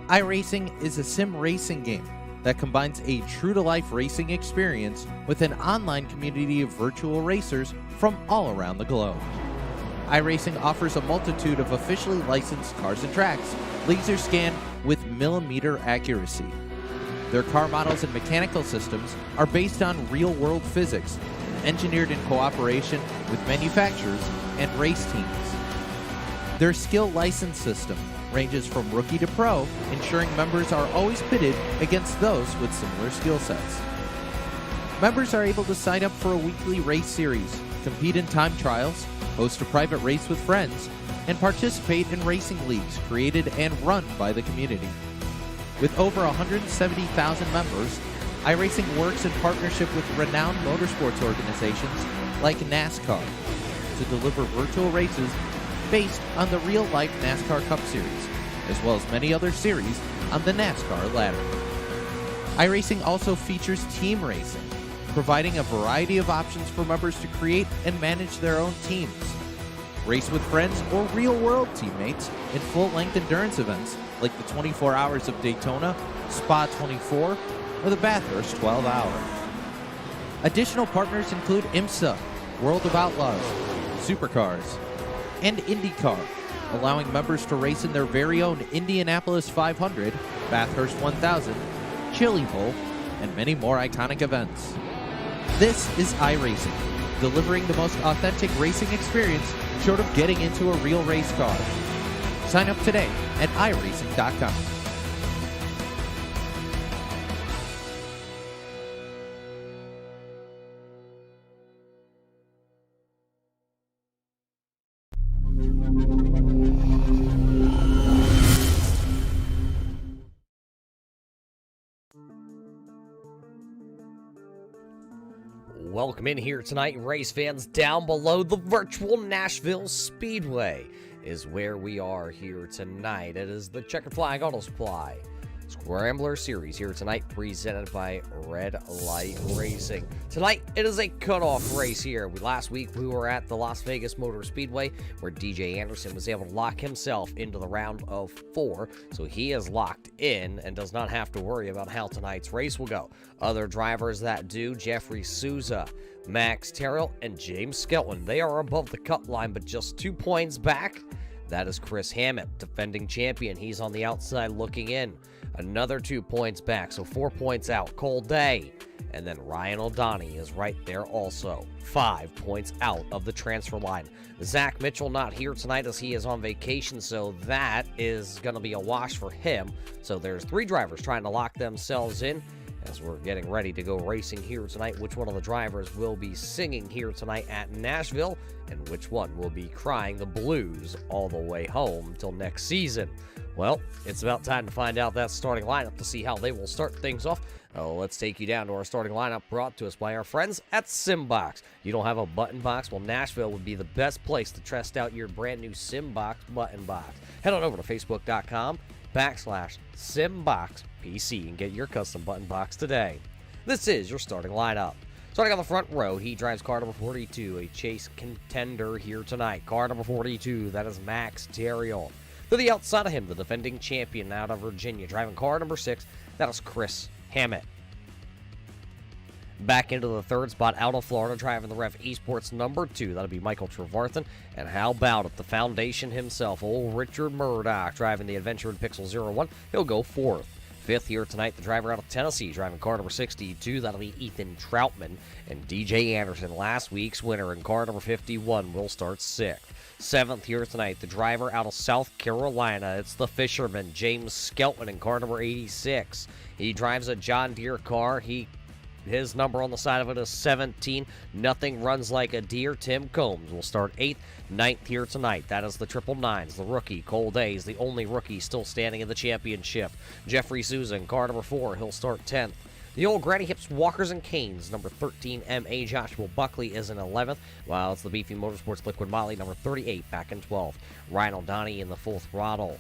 iRacing is a sim racing game that combines a true-to-life racing experience with an online community of virtual racers from all around the globe. iRacing offers a multitude of officially licensed cars and tracks, laser scanned with millimeter accuracy. Their car models and mechanical systems are based on real-world physics, engineered in cooperation with manufacturers and race teams. Their skill license system ranges from rookie to pro, ensuring members are always pitted against those with similar skill sets. Members are able to sign up for a weekly race series, compete in time trials, host a private race with friends, and participate in racing leagues created and run by the community. With over 170,000 members, iRacing works in partnership with renowned motorsports organizations like NASCAR to deliver virtual races based on the real-life NASCAR Cup Series, as well as many other series on the NASCAR ladder. iRacing also features team racing, providing a variety of options for members to create and manage their own teams. Race with friends or real-world teammates in full-length endurance events like the 24 Hours of Daytona, Spa 24, or the Bathurst 12 Hour. Additional partners include IMSA, World of Outlaws, Supercars, and IndyCar, allowing members to race in their very own Indianapolis 500, Bathurst 1000, Chili Bowl, and many more iconic events. This is iRacing, delivering the most authentic racing experience short of getting into a real race car. Sign up today at iRacing.com. Welcome in here tonight, race fans. Down below, the virtual Nashville Speedway is where we are here tonight. It is the Checkered Flag Auto Supply Scrambler Series here tonight, presented by Red Light Racing. Tonight, it is a cutoff race here. Last week, we were at the Las Vegas Motor Speedway, where DJ Anderson was able to lock himself into the round of 4, so he is locked in and does not have to worry about how tonight's race will go. Other drivers that do, Jeffrey Souza, Max Terrell, and James Skelton, they are above the cut line, but just 2 points back. That is Chris Hammett, defending champion. He's on the outside looking in. Another 2 points back, so 4 points out. Cole Day. And then Ryan O'Donnell is right there also. 5 points out of the transfer line. Zach Mitchell not here tonight as he is on vacation, so that is going to be a wash for him. So there's 3 drivers trying to lock themselves in as we're getting ready to go racing here tonight. Which one of the drivers will be singing here tonight at Nashville, and which one will be crying the blues all the way home until next season? Well, it's about time to find out that starting lineup to see how they will start things off. Let's take you down to our starting lineup brought to us by our friends at SimBox. You don't have a button box? Well, Nashville would be the best place to test out your brand new SimBox button box. Head on over to Facebook.com/SimBoxPC and get your custom button box today. This is your starting lineup. Starting on the front row, he drives car number 42, a chase contender here tonight. Car number 42, that is Max Terrell. To the outside of him, the defending champion out of Virginia, driving car number 6, that is Chris Hammett. Back into the third spot, out of Florida, driving the Rev Esports number 2, that'll be Michael Trevarthen. And how about it, the foundation himself, old Richard Murdoch, driving the Adventure in Pixel 01, he'll go 4th. 5th here tonight, the driver out of Tennessee, driving car number 62, that'll be Ethan Troutman. And DJ Anderson, last week's winner in car number 51, will start 6th. 7th here tonight, the driver out of South Carolina, it's the fisherman, James Skelton, in car number 86. He drives a John Deere car. His number on the side of it is 17. Nothing runs like a deer. Tim Combs will start 8th. 9th here tonight, that is the 999s. The rookie, Cole Day, is the only rookie still standing in the championship. Jeffrey Souza in car number 4, he'll start 10th. The old Granny Hips Walkers and Canes, number 13, M.A. Joshua Buckley is in 11th, while it's the Beefy Motorsports Liquid Molly, number 38, back in 12th. Ryan O'Donnell in the full throttle.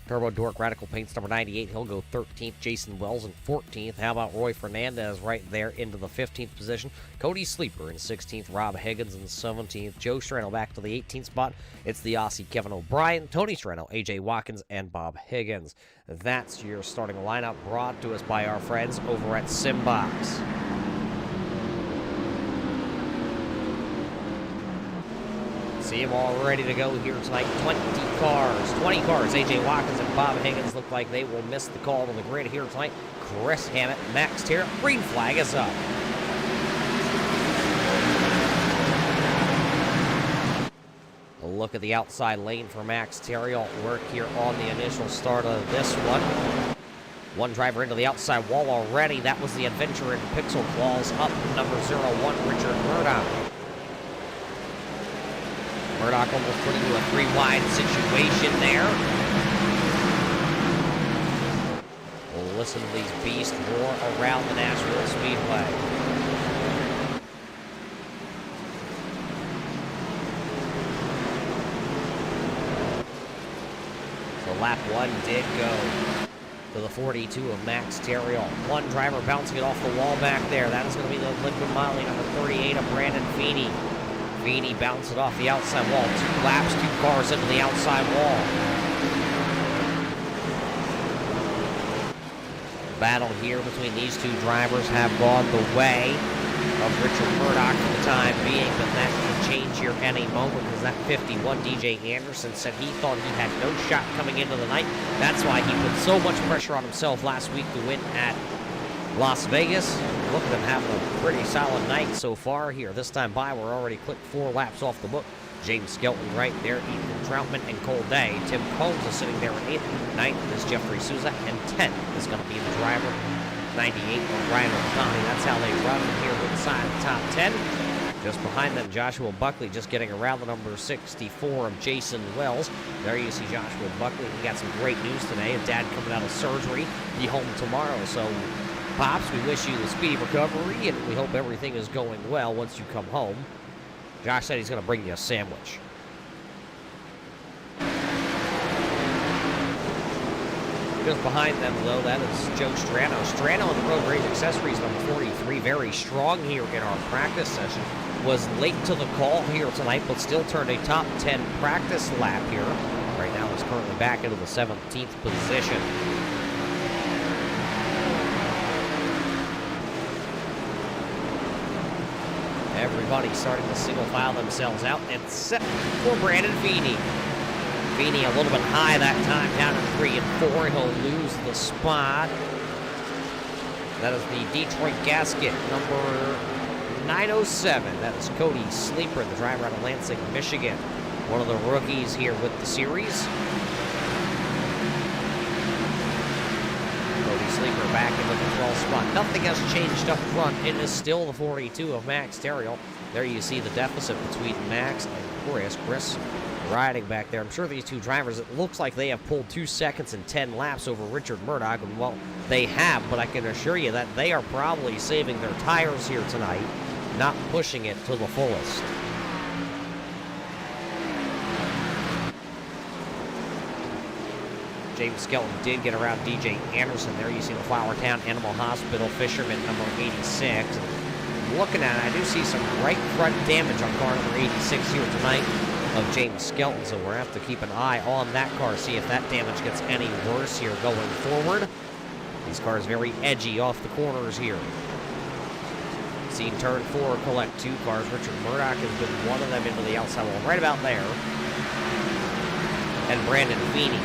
Turbo Dork Radical Paints number 98. He'll go 13th. Jason Wells in 14th. How about Roy Fernandez right there into the 15th position? Cody Sleeper in 16th. Rob Higgins in 17th. Joe Strano back to the 18th spot. It's the Aussie Kevin O'Brien, Tony Strano, AJ Watkins, and Bob Higgins. That's your starting lineup brought to us by our friends over at Simbox. See them all ready to go here tonight. 20 cars. AJ Watkins and Bob Higgins look like they will miss the call to the grid here tonight. Chris Hammett, Max Terra, green flag is up. A look at the outside lane for Max Terra. Work here on the initial start of this one. One driver into the outside wall already. That was the Adventure in Pixel Claws up number 01, Richard Murdoch. Murdoch almost put into a 3-wide situation there. We'll listen to these beasts roar around the Nashville Speedway. So lap 1 did go to the 42 of Max Terra. One driver bouncing it off the wall back there. That is going to be the Liquid Molly number 38 of Brandon Feeney. Feeney bounced it off the outside wall. 2 laps, 2 cars into the outside wall. The battle here between these two drivers have gone the way of Richard Murdoch for the time being, but that can change here any moment because that 51 DJ Anderson said he thought he had no shot coming into the night. That's why he put so much pressure on himself last week to win at Las Vegas. Look at them having a pretty solid night so far here. This time by, we're already clicked 4 laps off the book. James Skelton right there, Ethan Troutman and Cole Day. Tim Combs is sitting there in 8th. 9th is Jeffrey Souza, and 10th is going to be the driver. 98 for Ryan O'Connor. That's how they run here inside the top 10. Just behind them, Joshua Buckley just getting around the number 64 of Jason Wells. There you see Joshua Buckley. He got some great news today. His dad coming out of surgery. Be home tomorrow, so Pops, we wish you a speedy recovery, and we hope everything is going well once you come home. Josh said he's going to bring you a sandwich. Just behind them, though, that is Joe Strano. Strano in the Road Rage Accessories, number 43, very strong here in our practice session. Was late to the call here tonight, but still turned a top 10 practice lap here. Right now is currently back into the 17th position. Everybody starting to single file themselves out and set for Brandon Feeney. Feeney a little bit high that time, down to 3 and 4. He'll lose the spot. That is the Detroit Gasket, number 907. That is Cody Sleeper, the driver out of Lansing, Michigan. One of the rookies here with the series. Sleeper back into the 12th spot. Nothing has changed up front. It is still the 42 of Max Terra. There you see the deficit between Max and Chris. Chris riding back there. I'm sure these two drivers, it looks like they have pulled 2 seconds and 10 laps over Richard Murdoch. And well, they have, but I can assure you that they are probably saving their tires here tonight, not pushing it to the fullest. James Skelton did get around DJ Anderson. There you see the Flowertown Animal Hospital Fisherman number 86. Looking at it, I do see some right front damage on car number 86 here tonight of James Skelton, so we'll have to keep an eye on that car, see if that damage gets any worse here going forward. These cars very edgy off the corners here. Seen turn 4 collect 2 cars. Richard Murdoch has been one of them into the outside wall right about there. And Brandon Feeney.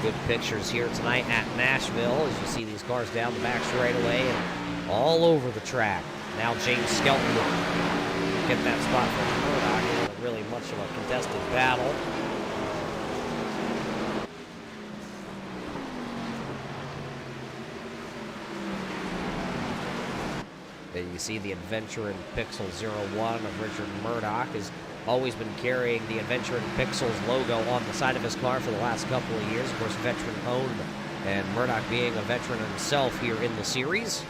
Good pictures here tonight at Nashville as you see these cars down the back straightaway and all over the track. Now James Skelton will get that spot for Murdoch. It wasn't really much of a contested battle. There you see the Adventure in Pixel 01 of Richard Murdoch has always been carrying the Adventure in Pixels logo on the side of his car for the last couple of years. Of course, veteran owned, and Murdoch being a veteran himself here in the series.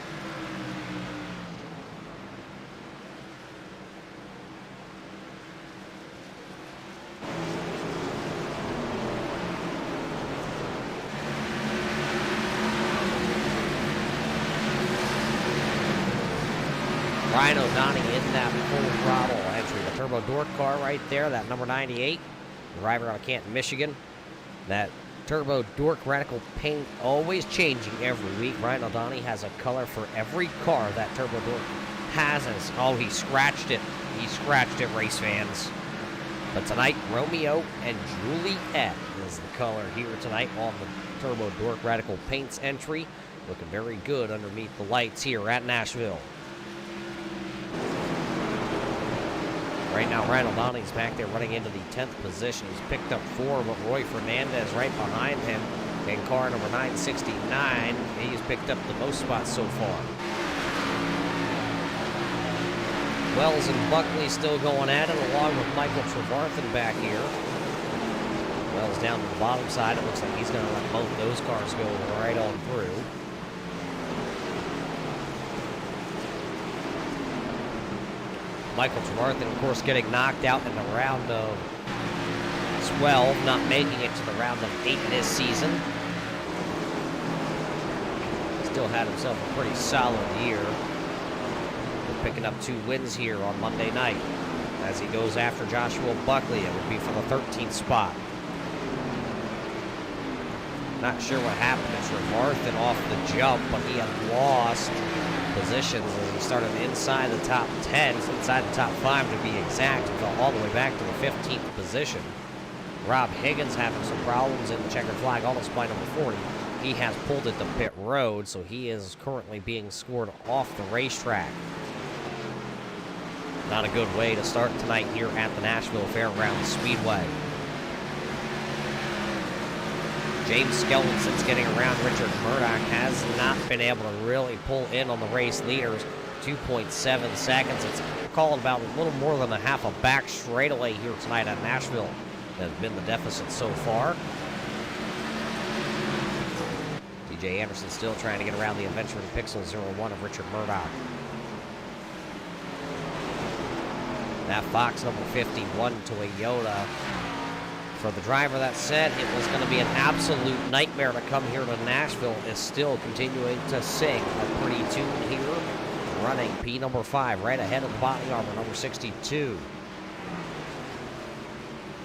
Ryan O'Donnell in that full throttle entry. The Turbo Dork car right there, that number 98. Driver out of Canton, Michigan. That Turbo Dork radical paint always changing every week. Ryan O'Donnell has a color for every car that Turbo Dork has. Oh, he scratched it. He scratched it, race fans. But tonight, Romeo and Juliet is the color here tonight on the Turbo Dork radical paints entry. Looking very good underneath the lights here at Nashville. Right now, Ryan O'Donnell's back there running into the 10th position. He's picked up 4, but Roy Fernandez right behind him in car number 969. He's picked up the most spots so far. Wells and Buckley still going at it, along with Michael Trevarthen back here. Wells down to the bottom side. It looks like he's going to let both those cars go right on through. Michael Trevarthen, of course, getting knocked out in the round of 12, not making it to the round of 8 this season. Still had himself a pretty solid year. Picking up 2 wins here on Monday night as he goes after Joshua Buckley. It would be for the 13th spot. Not sure what happened to Trevarthen off the jump, but he had lost positions as he started inside the top 10, inside the top 5 to be exact, and fell all the way back to the 15th position. Rob Higgins having some problems in the checkered flag auto supply number 40. He has pulled at the pit road, so he is currently being scored off the racetrack. Not a good way to start tonight here at the Nashville Fairgrounds Speedway. James Skellington's getting around. Richard Murdoch has not been able to really pull in on the race leaders. 2.7 seconds. It's called about a little more than a half a back straightaway here tonight at Nashville. That has been the deficit so far. DJ Anderson still trying to get around the Adventure in Pixel 01 of Richard Murdoch. That Fox number 51 Toyota. For the driver that said it was going to be an absolute nightmare to come here to Nashville is still continuing to sing a pretty tune here. Running P number 5 right ahead of the body armor number 62.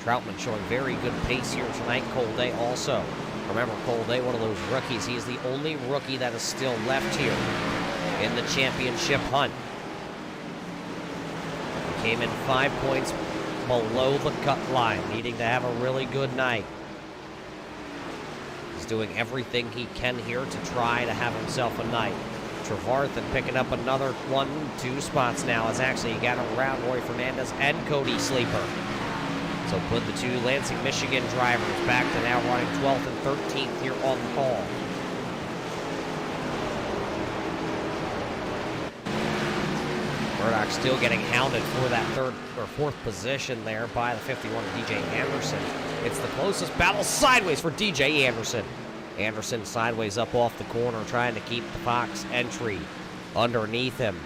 Troutman showing very good pace here tonight. Cole Day also. Remember, Cole Day, one of those rookies. He is the only rookie that is still left here in the championship hunt. He came in 5 points below the cut line, needing to have a really good night. He's doing everything he can here to try to have himself a night. Trevarthen picking up another 1-2 spots now, as actually he got around Roy Fernandez and Cody Sleeper. So put the 2 Lansing, Michigan drivers back to now running 12th and 13th here on the call. Murdoch still getting hounded for that 3rd or 4th position there by the 51 DJ Anderson. It's the closest battle sideways for DJ Anderson. Anderson sideways up off the corner, trying to keep the Fox entry underneath him.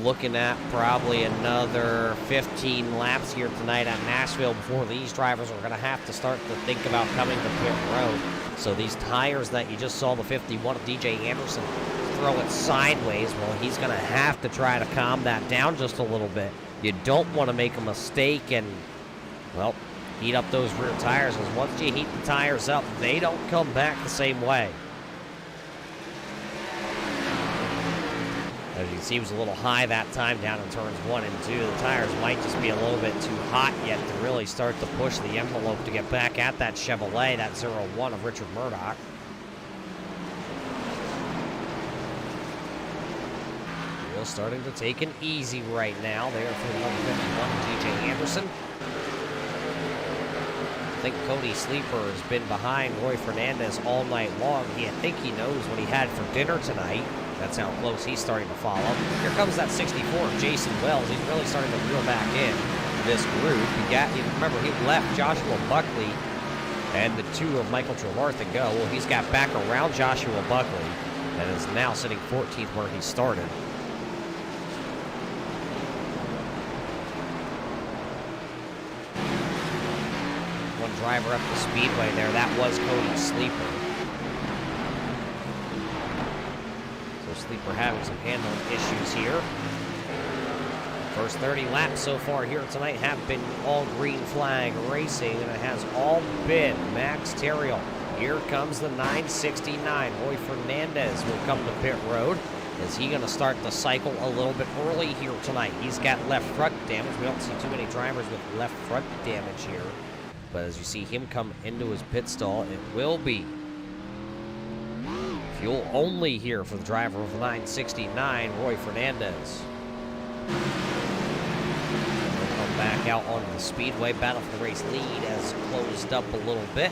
Looking at probably another 15 laps here tonight at Nashville before these drivers are going to have to start to think about coming to pit road. So these tires that you just saw the 51 of DJ Anderson throw it sideways, well, he's going to have to try to calm that down just a little bit. You don't want to make a mistake and, well, heat up those rear tires, because once you heat the tires up, they don't come back the same way. As you can see, he was a little high that time down in turns 1 and 2. The tires might just be a little bit too hot yet to really start to push the envelope to get back at that Chevrolet, that 01 of Richard Murdoch. Wheels starting to take it easy right now there for the number 51, DJ Anderson. I think Cody Sleeper has been behind Roy Fernandez all night long. I think he knows what he had for dinner tonight. That's how close he's starting to follow. Here comes that 64 of Jason Wells. He's really starting to reel back in this group. Remember, he left Joshua Buckley and the 2 of Michael Trevarthen go. Well, he's got back around Joshua Buckley and is now sitting 14th where he started. One driver up the speedway there. That was Cody Sleeper. Sleeper having some handling issues here. First 30 laps so far here tonight have been all green flag racing, and it has all been Max Terriel. Here comes the 969. Roy Fernandez will come to pit road. Is he going to start the cycle a little bit early here tonight? He's got left front damage. We don't see too many drivers with left front damage here. But as you see him come into his pit stall, it will be fuel only here for the driver of the 969, Roy Fernandez. We'll come back out onto the speedway. Battle for the race lead has closed up a little bit.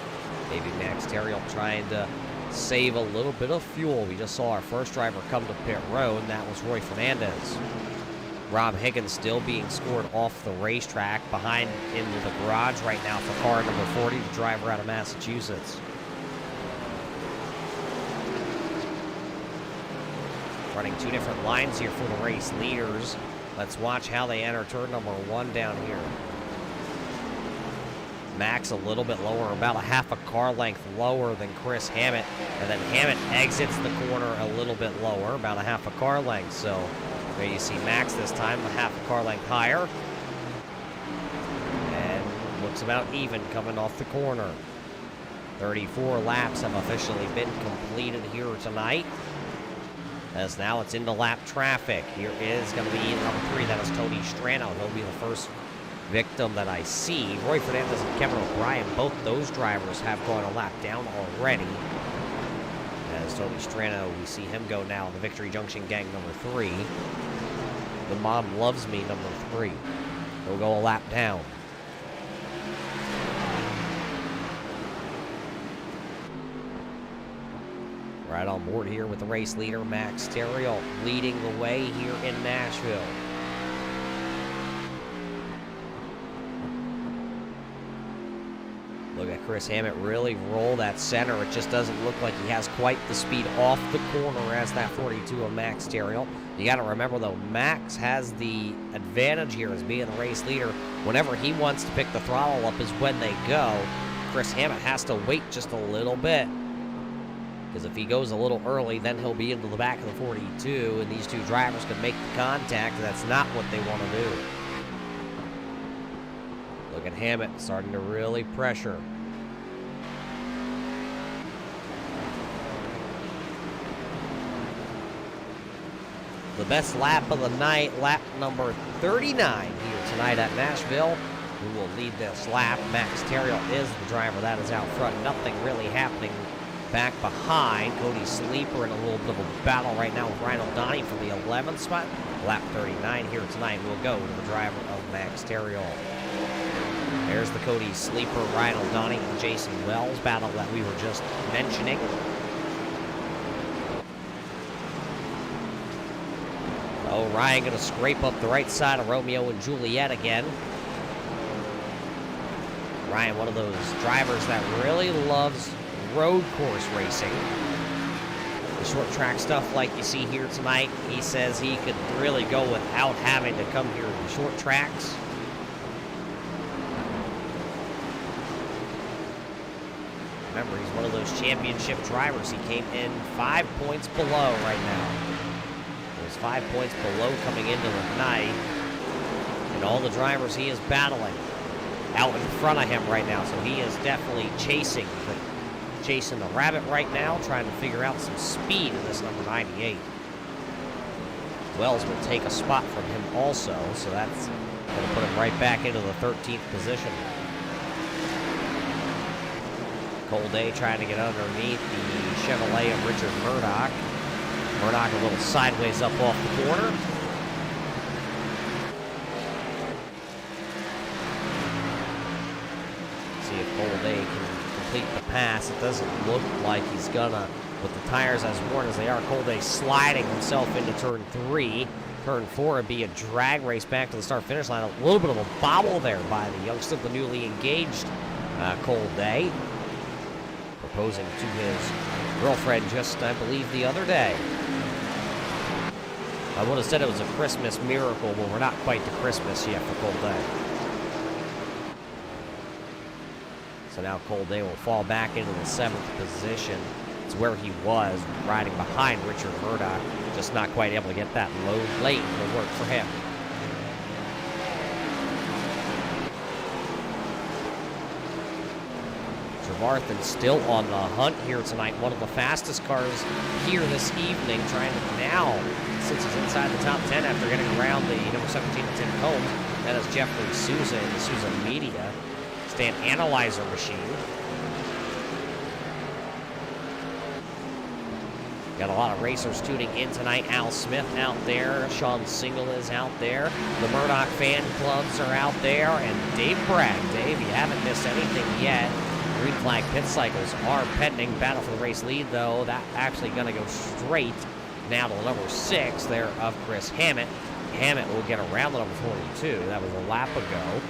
Maybe Max Terriel trying to save a little bit of fuel. We just saw our first driver come to pit road, and that was Roy Fernandez. Rob Higgins still being scored off the racetrack, behind into the garage right now for car number 40, the driver out of Massachusetts. Running two different lines here for the race leaders. Let's watch how they enter turn number 1 down here. Max a little bit lower, about a half a car length lower than Chris Hammett, and then Hammett exits the corner a little bit lower, about a half a car length. So there you see Max this time a half a car length higher, and looks about even coming off the corner. 34 laps have officially been completed here tonight, as now it's into lap traffic. Here is going to be number 3, that is Tony Strano. He'll be the first victim that I see. Roy Fernandez and Kevin O'Brien, both those drivers have gone a lap down already. As Tony Strano, we see him go now in the Victory Junction gang number 3. The Mom Loves Me number 3. He'll go a lap down. Right on board here with the race leader, Max Terriel, leading the way here in Nashville. Look at Chris Hammett really roll that center. It just doesn't look like he has quite the speed off the corner as that 42 of Max Terriel. You got to remember, though, Max has the advantage here as being the race leader. Whenever he wants to pick the throttle up is when they go. Chris Hammett has to wait just a little bit, because if he goes a little early, then he'll be into the back of the 42, and these two drivers could make the contact, and that's not what they want to do. Look at Hammett starting to really pressure. The best lap of the night, lap number 39 here tonight at Nashville. Who will lead this lap? Max Terriel is the driver. That is out front. Nothing really happening back behind. Cody Sleeper in a little bit of a battle right now with Ryan O'Donnell for the 11th spot. Lap 39 here tonight will go to the driver of Max Terriel. There's the Cody Sleeper, Ryan O'Donnell, and Jason Wells battle that we were just mentioning. Oh, Ryan going to scrape up the right side of Romeo and Juliet again. Ryan, one of those drivers that really loves road course racing. The short track stuff like you see here tonight, he says he could really go without having to come here to the short tracks. Remember, he's one of those championship drivers. He came in 5 points below right now. There's 5 points below coming into the night. And all the drivers he is battling out in front of him right now. So he is definitely chasing the rabbit right now, trying to figure out some speed in this number 98. Wells will take a spot from him also, so that's going to put him right back into the 13th position. Cole Day trying to get underneath the Chevrolet of Richard Murdoch. Murdoch a little sideways up off the corner. See if Cole Day can complete the pass. It doesn't look like he's gonna, with the tires as worn as they are. Cole Day sliding himself into turn 3. Turn 4 would be a drag race back to the start-finish line. A little bit of a bobble there by the youngster, the newly engaged Cole Day. Proposing to his girlfriend just, I believe, the other day. I would have said it was a Christmas miracle, but we're not quite to Christmas yet for Cole Day. So now Cole Day will fall back into the 7th position. It's where he was riding behind Richard Murdoch, just not quite able to get that low lane to work for him. Trevarthen still on the hunt here tonight. One of the fastest cars here this evening, trying to now, since he's inside the top 10 after getting around the number 17 of Tim Combs. That is Jeffrey Souza in the Souza Media Stand Analyzer machine. Got a lot of racers tuning in tonight. Al Smith out there. Sean Single is out there. The Murdoch fan clubs are out there. And Dave Bragg. Dave, you haven't missed anything yet. Green flag pit cycles are pending. Battle for the race lead, though. That actually going to go straight now to the number 6 there of Chris Hammett. Hammett will get around the number 42. That was a lap ago.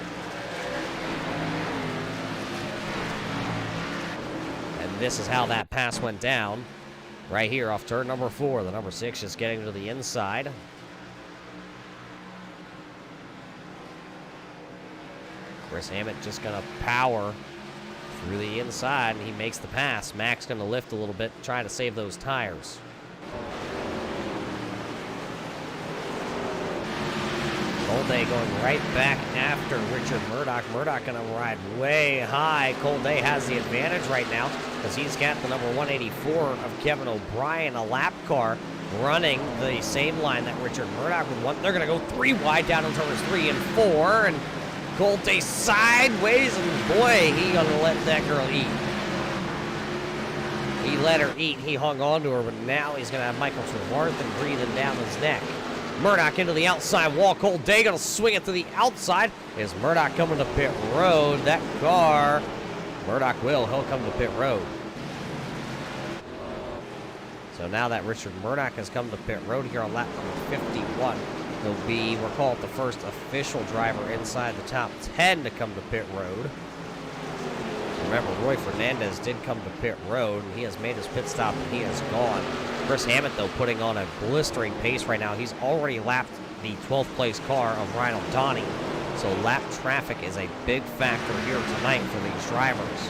And this is how that pass went down. Right here off turn number 4. The number 6 is getting to the inside. Chris Hammett just going to power through the inside, and he makes the pass. Max going to lift a little bit, try to save those tires. Colday going right back after Richard Murdoch. Murdoch going to ride way high. Colday has the advantage right now because he's got the number 184 of Kevin O'Brien, a lap car, running the same line that Richard Murdoch would want. They're going to go 3 wide down on turns 3 and 4, and Colday sideways, and boy, he going to let that girl eat. He let her eat. He hung on to her, but now he's going to have Michael Trevarthen breathing down his neck. Murdoch into the outside wall. Colday going to swing it to the outside. Is Murdoch coming to pit road? That car, Murdoch he'll come to pit road. So now that Richard Murdoch has come to pit road here on lap number 51, he'll be, we'll call it the first official driver inside the top 10 to come to pit road. Remember, Roy Fernandez did come to pit road, and he has made his pit stop, and he has gone. Chris Hammett, though, putting on a blistering pace right now. He's already lapped the 12th place car of Ryan O'Donnell. So lap traffic is a big factor here tonight for these drivers.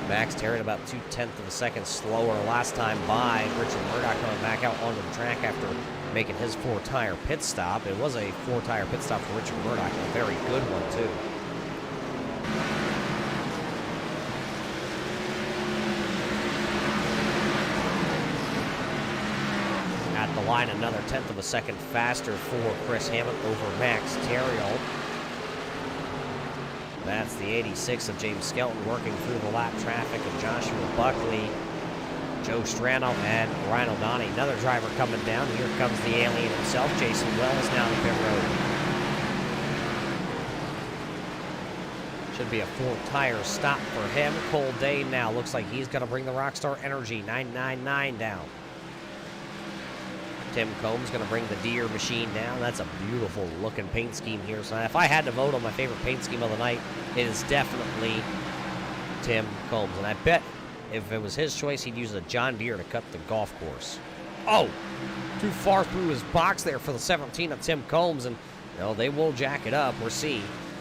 Max Terry about 0.2 of a second slower last time by. Richard Murdoch coming back out onto the track after making his 4-tire pit stop. It was a 4-tire pit stop for Richard Murdoch, a very good one, too. At the line, another 1/10 of a second faster for Chris Hammett over Max Terrill. That's the 86 of James Skelton working through the lap traffic of Joshua Buckley, Joe Strano, and Ryan O'Donnell. Another driver coming down. Here comes the alien himself, Jason Wells, down the pit road. Should be a 4-tire stop for him. Colday now looks like he's going to bring the Rockstar Energy 999 down. Tim Combs going to bring the Deere machine down. That's a beautiful looking paint scheme here. So if I had to vote on my favorite paint scheme of the night, it is definitely Tim Combs. And I bet if it was his choice, he'd use a John Deere to cut the golf course. Oh, too far through his box there for the 17 of Tim Combs. And they will jack it up. We'll see.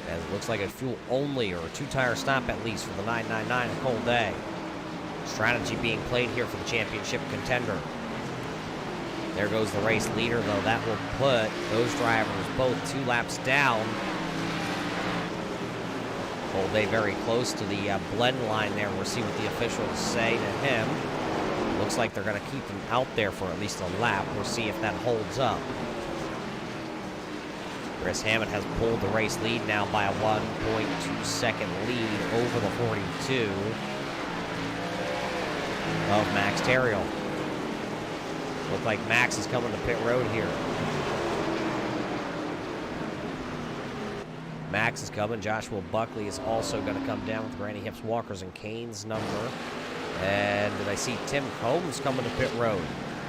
As it looks like a fuel only or a 2-tire stop at least for the 999 of Colday. Strategy being played here for the championship contender. There goes the race leader, though. That will put those drivers both 2 laps down. Colday very close to the blend line there. We'll see what the officials say to him. Looks like they're going to keep him out there for at least a lap. We'll see if that holds up. Chris Hammett has pulled the race lead now by a 1.2 second lead over the 42 of Max Terrill. Look like Max is coming to pit road here. Max is coming. Joshua Buckley is also going to come down with Granny Hips, Walkers, and Canes number. And did I see Tim Combs coming to pit road?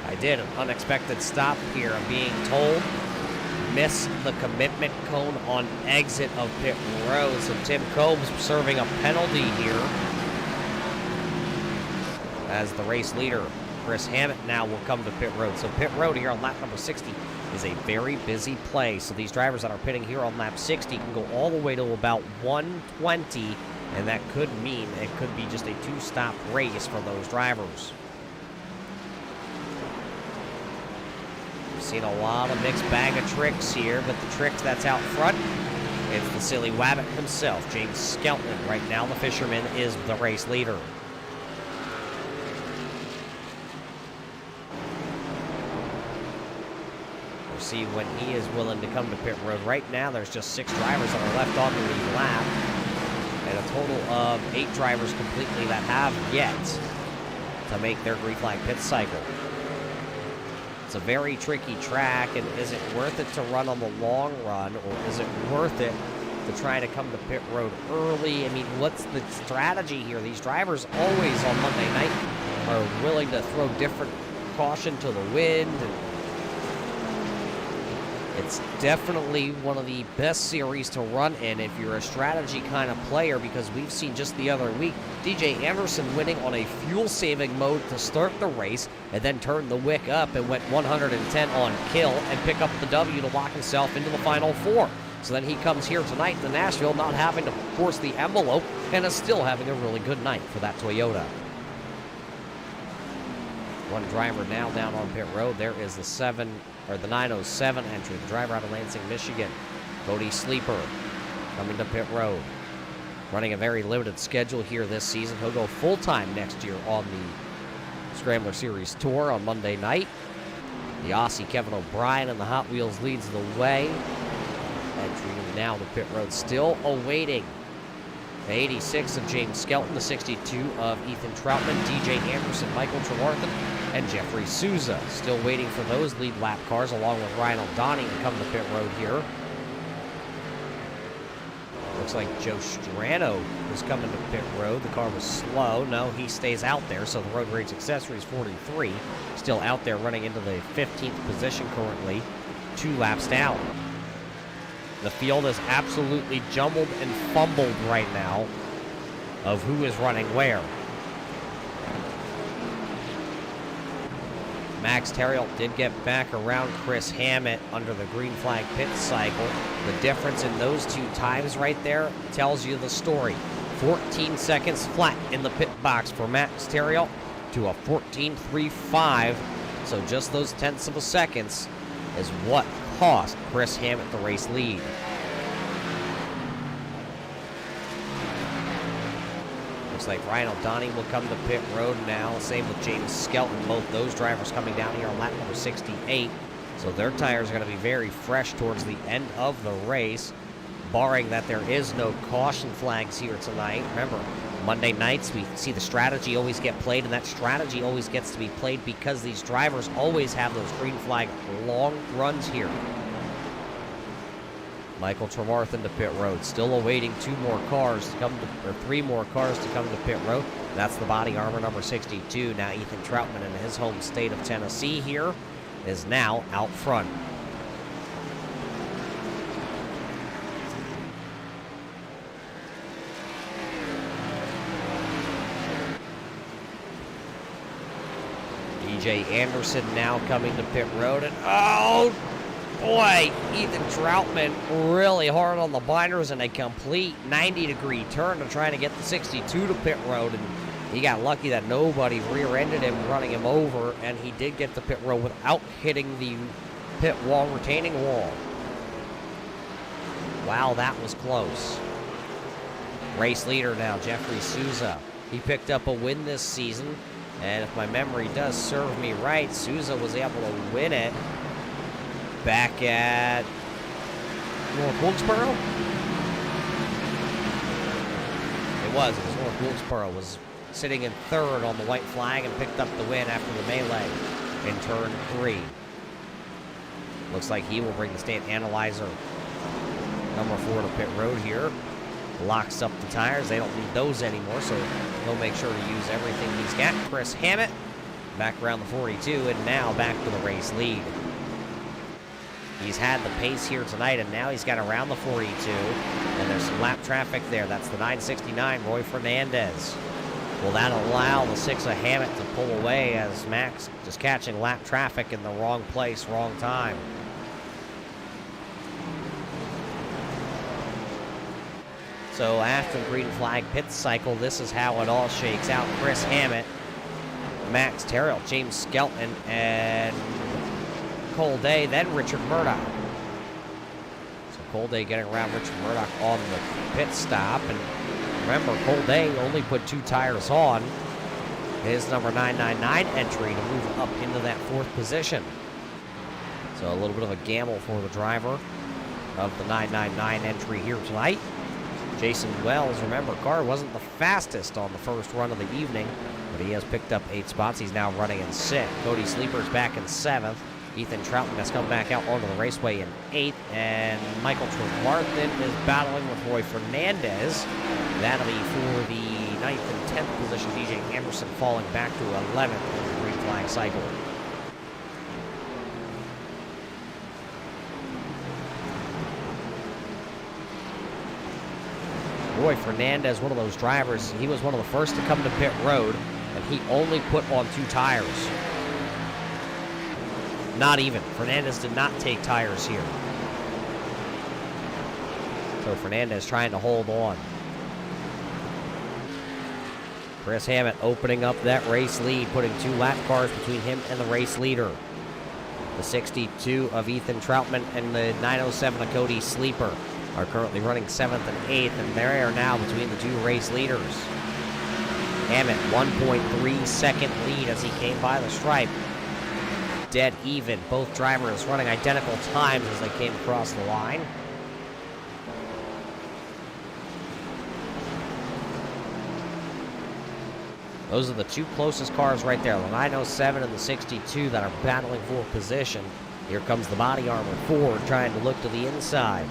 I did. An unexpected stop here. I'm being told. Miss the commitment cone on exit of pit road. So Tim Combs serving a penalty here as the race leader. Chris Hammett now will come to pit road. So pit road here on lap number 60 is a very busy place. So these drivers that are pitting here on lap 60 can go all the way to about 120, and that could mean it could be just a two-stop race for those drivers. We've seen a lot of mixed bag of tricks here, but the trick that's out front, it's the silly Wabbit himself, James Skelton. Right now, the Fisherman is the race leader. We'll see when he is willing to come to pit road. Right now, there's just 6 drivers that are left on the lead lap, and a total of 8 drivers completely that have yet to make their green flag pit cycle. It's a very tricky track, and is it worth it to run on the long run, or is it worth it to try to come to pit road early? I mean, what's the strategy here? These drivers always on Monday night are willing to throw different caution to the wind, and it's definitely one of the best series to run in if you're a strategy kind of player, because we've seen just the other week DJ Anderson winning on a fuel-saving mode to start the race and then turn the wick up and went 110 on kill and pick up the W to lock himself into the final 4. So then he comes here tonight to Nashville not having to force the envelope and is still having a really good night for that Toyota. One driver now down on pit road. There is the 907 entry, the driver out of Lansing, Michigan, Cody Sleeper, coming to pit road. Running a very limited schedule here this season. He'll go full-time next year on the Scrambler Series Tour on Monday night. The Aussie Kevin O'Brien and the Hot Wheels leads the way. Entry now to pit road, still awaiting the 86 of James Skelton, the 62 of Ethan Troutman, DJ Anderson, Michael Trewarthen, and Jeffrey Souza. Still waiting for those lead lap cars, along with Ryan O'Donnell, to come to pit road here. Looks like Joe Strano was coming to pit road. The car was slow. No, he stays out there, so the Road Rage Accessories 43 still out there running into the 15th position currently, 2 laps down. The field is absolutely jumbled and fumbled right now of who is running where. Max Terriel did get back around Chris Hammett under the green flag pit cycle. The difference in those 2 times right there tells you the story. 14 seconds flat in the pit box for Max Terriel to a 14.35. So just those tenths of a seconds is what cost Chris Hammett the race lead. Looks like Ryan O'Donnell will come to pit road now. Same with James Skelton. Both those drivers coming down here on lap number 68. So their tires are going to be very fresh towards the end of the race, barring that there is no caution flags here tonight. Remember, Monday nights we see the strategy always get played, and that strategy always gets to be played because these drivers always have those green flag long runs here. Michael Trewarthen to pit road, still awaiting 2 more cars to come to, or 3 more cars to come to pit road. That's the body armor number 62. Now Ethan Troutman in his home state of Tennessee here is now out front. DJ Anderson now coming to pit road, and oh boy, Ethan Troutman really hard on the binders and a complete 90-degree turn to try to get the 62 to pit road, and he got lucky that nobody rear-ended him, running him over, and he did get to pit road without hitting the pit wall, retaining wall. Wow, that was close. Race leader now, Jeffrey Souza. He picked up a win this season, and if my memory does serve me right, Souza was able to win it back at North Wilkesboro? It was North Wilkesboro. Was sitting in 3rd on the white flag and picked up the win after the melee in turn 3. Looks like he will bring the state analyzer number 4 to pit road here. Locks up the tires. They don't need those anymore, so he'll make sure to use everything he's got. Chris Hammett back around the 42, and now back to the race lead. He's had the pace here tonight, and now he's got around the 42, and there's some lap traffic there. That's the 969, Roy Fernandez. Will that allow the 6 of Hammett to pull away, as Max just catching lap traffic in the wrong place, wrong time? So after the green flag pit cycle, this is how it all shakes out. Chris Hammett, Max Terrell, James Skelton, and Cole Day, then Richard Murdoch. So Cole Day getting around Richard Murdoch on the pit stop. And remember, Cole Day only put 2 tires on his number 999 entry to move up into that 4th position. So a little bit of a gamble for the driver of the 999 entry here tonight. Jason Wells, remember, car wasn't the fastest on the first run of the evening, but he has picked up 8 spots. He's now running in 6th. Cody Sleeper's back in 7th. Ethan Troutman has come back out onto the raceway in 8th. And Michael Trevarthen is battling with Roy Fernandez. That'll be for the 9th and 10th position. DJ Anderson falling back to 11th in the green flag cycle. Roy Fernandez, one of those drivers, he was one of the first to come to pit road, and he only put on 2 tires. Not even. Fernandez did not take tires here. So Fernandez trying to hold on. Chris Hammett opening up that race lead, putting 2 lap cars between him and the race leader. The 62 of Ethan Troutman and the 907 of Cody Sleeper are currently running 7th and 8th, and they are now between the 2 race leaders. Hammett, 1.3 second lead as he came by the stripe. Dead even. Both drivers running identical times as they came across the line. Those are the 2 closest cars right there, the 907 and the 62 that are battling for position. Here comes the body armor Ford trying to look to the inside.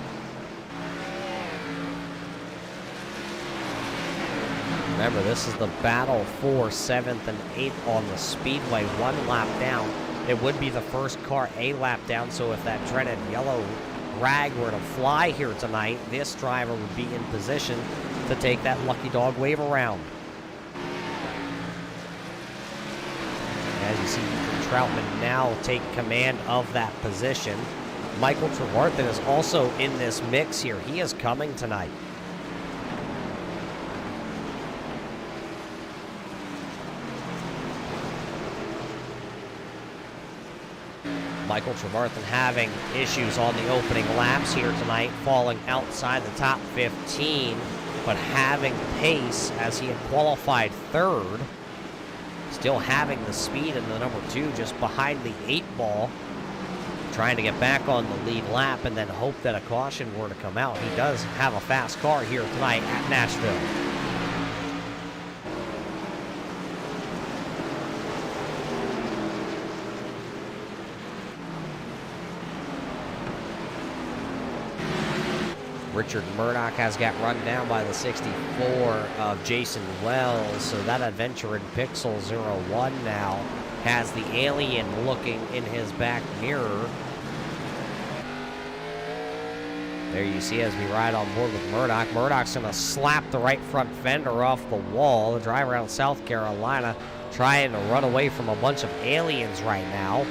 Remember, this is the battle for 7th and 8th on the speedway, 1 lap down. It would be the first car a lap down, so if that dreaded yellow rag were to fly here tonight, this driver would be in position to take that lucky dog wave around. As you see, Ethan Troutman now take command of that position. Michael Trevarthen is also in this mix here. He is coming tonight. Michael Trevarthen having issues on the opening laps here tonight, falling outside the top 15, but having pace as he had qualified 3rd. Still having the speed in the number 2 just behind the 8 ball. Trying to get back on the lead lap and then hope that a caution were to come out. He does have a fast car here tonight at Nashville. Richard Murdoch has got run down by the 64 of Jason Wells, so that adventure in Pixel 01 now has the alien looking in his back mirror. There you see as we ride on board with Murdoch. Murdoch's going to slap the right front fender off the wall. The driver out of South Carolina trying to run away from a bunch of aliens right now.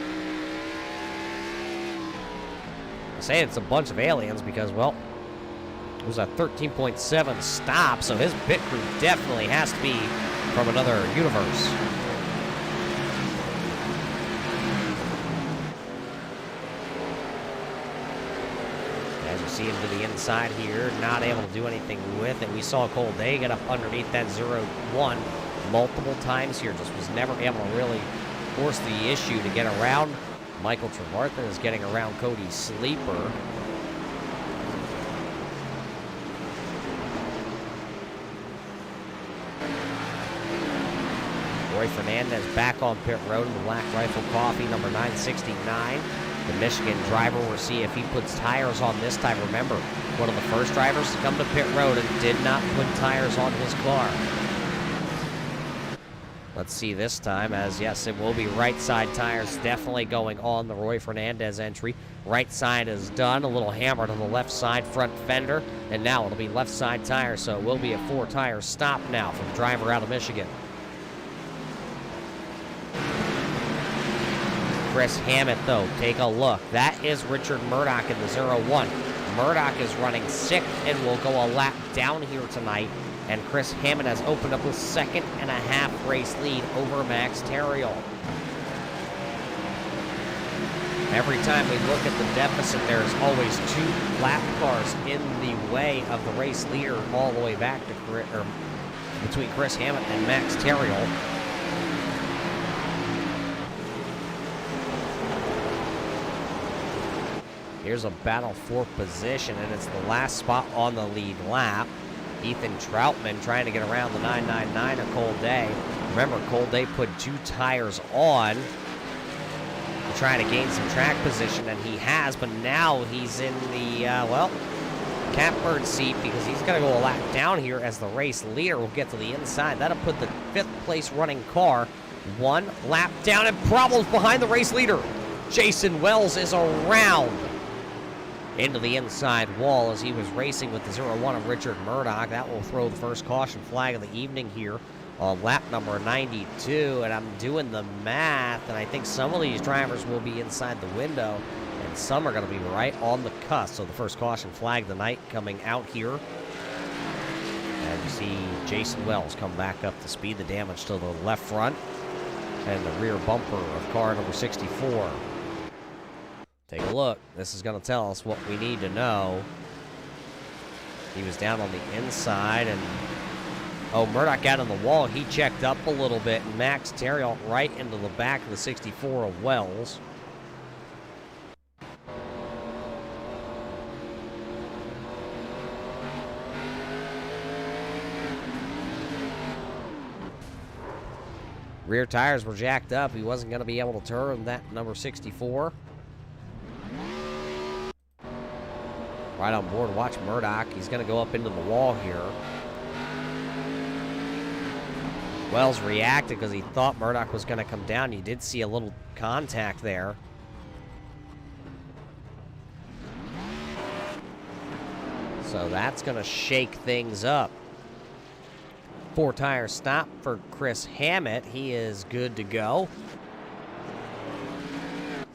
I say it's a bunch of aliens because, well, it was a 13.7 stop, so his pit crew definitely has to be from another universe. As you see him to the inside here, not able to do anything with it. We saw Cole Day get up underneath that 0-1 multiple times here, just was never able to really force the issue to get around. Michael Trevarthen is getting around Cody Sleeper. Roy Fernandez back on pit road in the Black Rifle Coffee, number 969. The Michigan driver, we'll see if he puts tires on this time. Remember, one of the first drivers to come to pit road and did not put tires on his car. Let's see this time, as yes, it will be right side tires definitely going on the Roy Fernandez entry. Right side is done, a little hammer to the left side front fender, and now it'll be left side tires, so it will be a 4-tire stop now from driver out of Michigan. Chris Hammett, though, take a look. That is Richard Murdoch in the 0-1. Murdoch is running sixth and will go a lap down here tonight. And Chris Hammond has opened up a 2.5 race lead over Max Terriel. Every time we look at the deficit, there's always 2 lap cars in the way of the race leader all the way back to between Chris Hammond and Max Terriel. Here's a battle for position, and it's the last spot on the lead lap. Ethan Troutman trying to get around the 999 of Cole Day. Remember, Cole Day put 2 tires on to try to gain some track position, and he has, but now he's in the, catbird seat because he's going to go a lap down here as the race leader will get to the inside. That'll put the 5th place running car 1 lap down, and problems behind the race leader. Jason Wells is around into the inside wall as he was racing with the 0-1 of Richard Murdoch. That will throw the first caution flag of the evening here on lap number 92. And I'm doing the math, and I think some of these drivers will be inside the window, and some are going to be right on the cusp. So the first caution flag of the night coming out here. And you see Jason Wells come back up to speed. The damage to the left front and the rear bumper of car number 64. Take a look. This is going to tell us what we need to know. He was down on the inside, and Murdoch got on the wall. He checked up a little bit, and Max Terriel right into the back of the 64 of Wells. Rear tires were jacked up. He wasn't going to be able to turn that number 64. Right on board, watch Murdoch. He's going to go up into the wall here. Wells reacted because he thought Murdoch was going to come down. You did see a little contact there. So that's going to shake things up. 4-tire stop for Chris Hammett. He is good to go.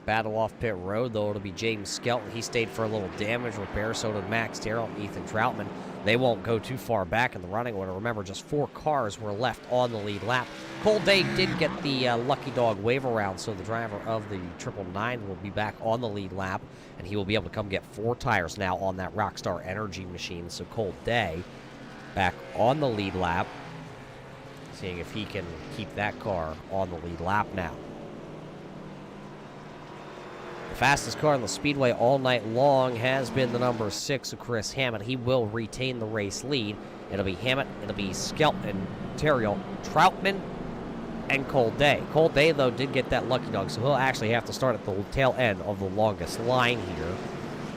Battle off pit road, though. It'll be James Skelton. He stayed for a little damage repair. So did Max Terriel and Ethan Troutman. They won't go too far back in the running order. Remember, just 4 cars were left on the lead lap. Cole Day did get the lucky dog wave around, so the driver of the 999 will be back on the lead lap, and he will be able to come get 4 tires now on that Rockstar Energy machine. So Cole Day back on the lead lap, seeing if he can keep that car on the lead lap now. The fastest car on the speedway all night long has been the number 6 of Chris Hammett. He will retain the race lead. It'll be Hammett, it'll be Skelton, Terriel, Troutman, and Cole Day. Cole Day, though, did get that lucky dog, so he'll actually have to start at the tail end of the longest line here.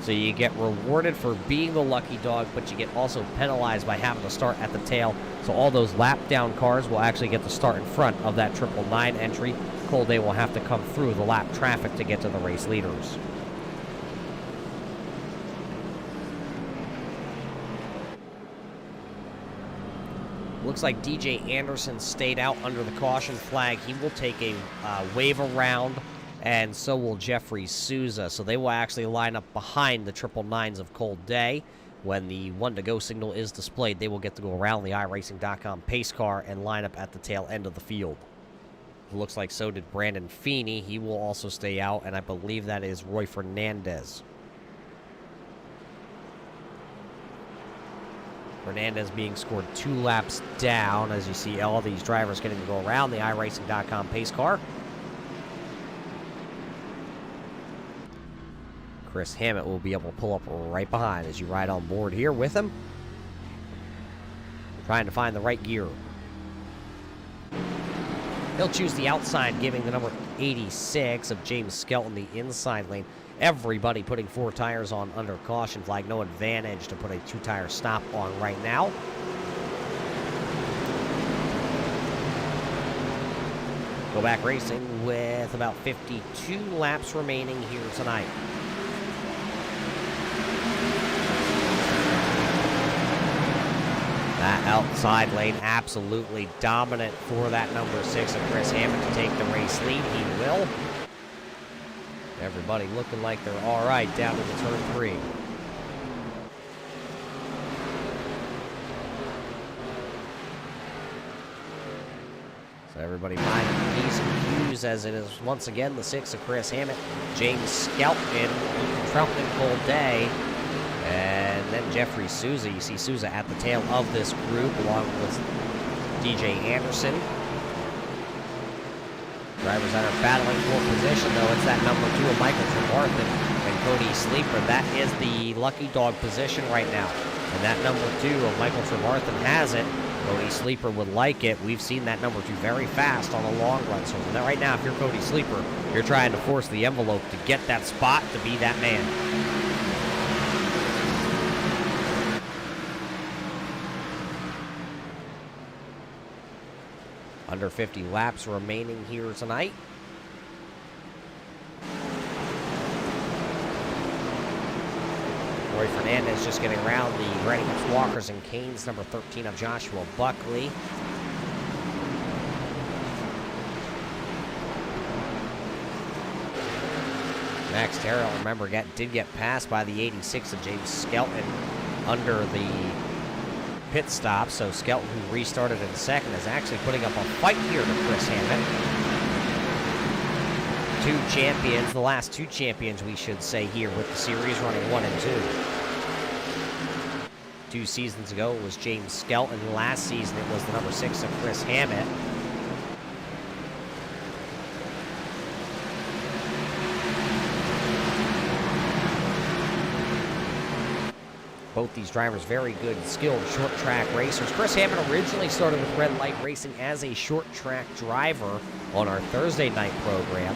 So you get rewarded for being the lucky dog, but you get also penalized by having to start at the tail. So all those lap down cars will actually get to start in front of that 999 entry. Cole Day will have to come through the lap traffic to get to the race leaders. Looks like DJ Anderson stayed out under the caution flag. He will take a wave around, and so will Jeffrey Souza. So they will actually line up behind the 999s of Cole Day. When the 1 to go signal is displayed, they will get to go around the iRacing.com pace car and line up at the tail end of the field. It looks like so did Brandon Feeney. He will also stay out, and I believe that is Roy Fernandez. Fernandez being scored 2 laps down, as you see all these drivers getting to go around the iRacing.com pace car. Chris Hammett will be able to pull up right behind as you ride on board here with him. Trying to find the right gear. He'll choose the outside, giving the number 86 of James Skelton the inside lane. Everybody putting 4 tires on under caution flag. No advantage to put a 2-tire stop on right now. Go back racing with about 52 laps remaining here tonight. That outside lane absolutely dominant for that number 6 of Chris Hammond to take the race lead. He will. Everybody looking like they're all right down to the turn 3. So everybody minding P's and Q's as it is once again the 6 of Chris Hammett, James Skelton, Troutman, Cole Day, and then Jeffrey Souza. You see Souza at the tail of this group along with DJ Anderson. Drivers that are battling for position, though. It's that number 2 of Michael Tremarthen and Cody Sleeper. That is the lucky dog position right now. And that number 2 of Michael Tremarthen has it. Cody Sleeper would like it. We've seen that number 2 very fast on the long run. So right now, if you're Cody Sleeper, you're trying to force the envelope to get that spot to be that man. Under 50 laps remaining here tonight. Roy Fernandez just getting around the Ready Mix Walkers and Canes, number 13 of Joshua Buckley. Max Terrell, remember, did get passed by the 86 of James Skelton under the pit stop. So Skelton, who restarted in second, is actually putting up a fight here to Chris Hammett. 2 champions, the last 2 champions we should say here with the series running 1 and 2. 2 seasons ago it was James Skelton. Last season it was the number 6 of Chris Hammett. Both these drivers very good, skilled short track racers. Chris Hammett originally started with Red Light Racing as a short track driver on our Thursday night program,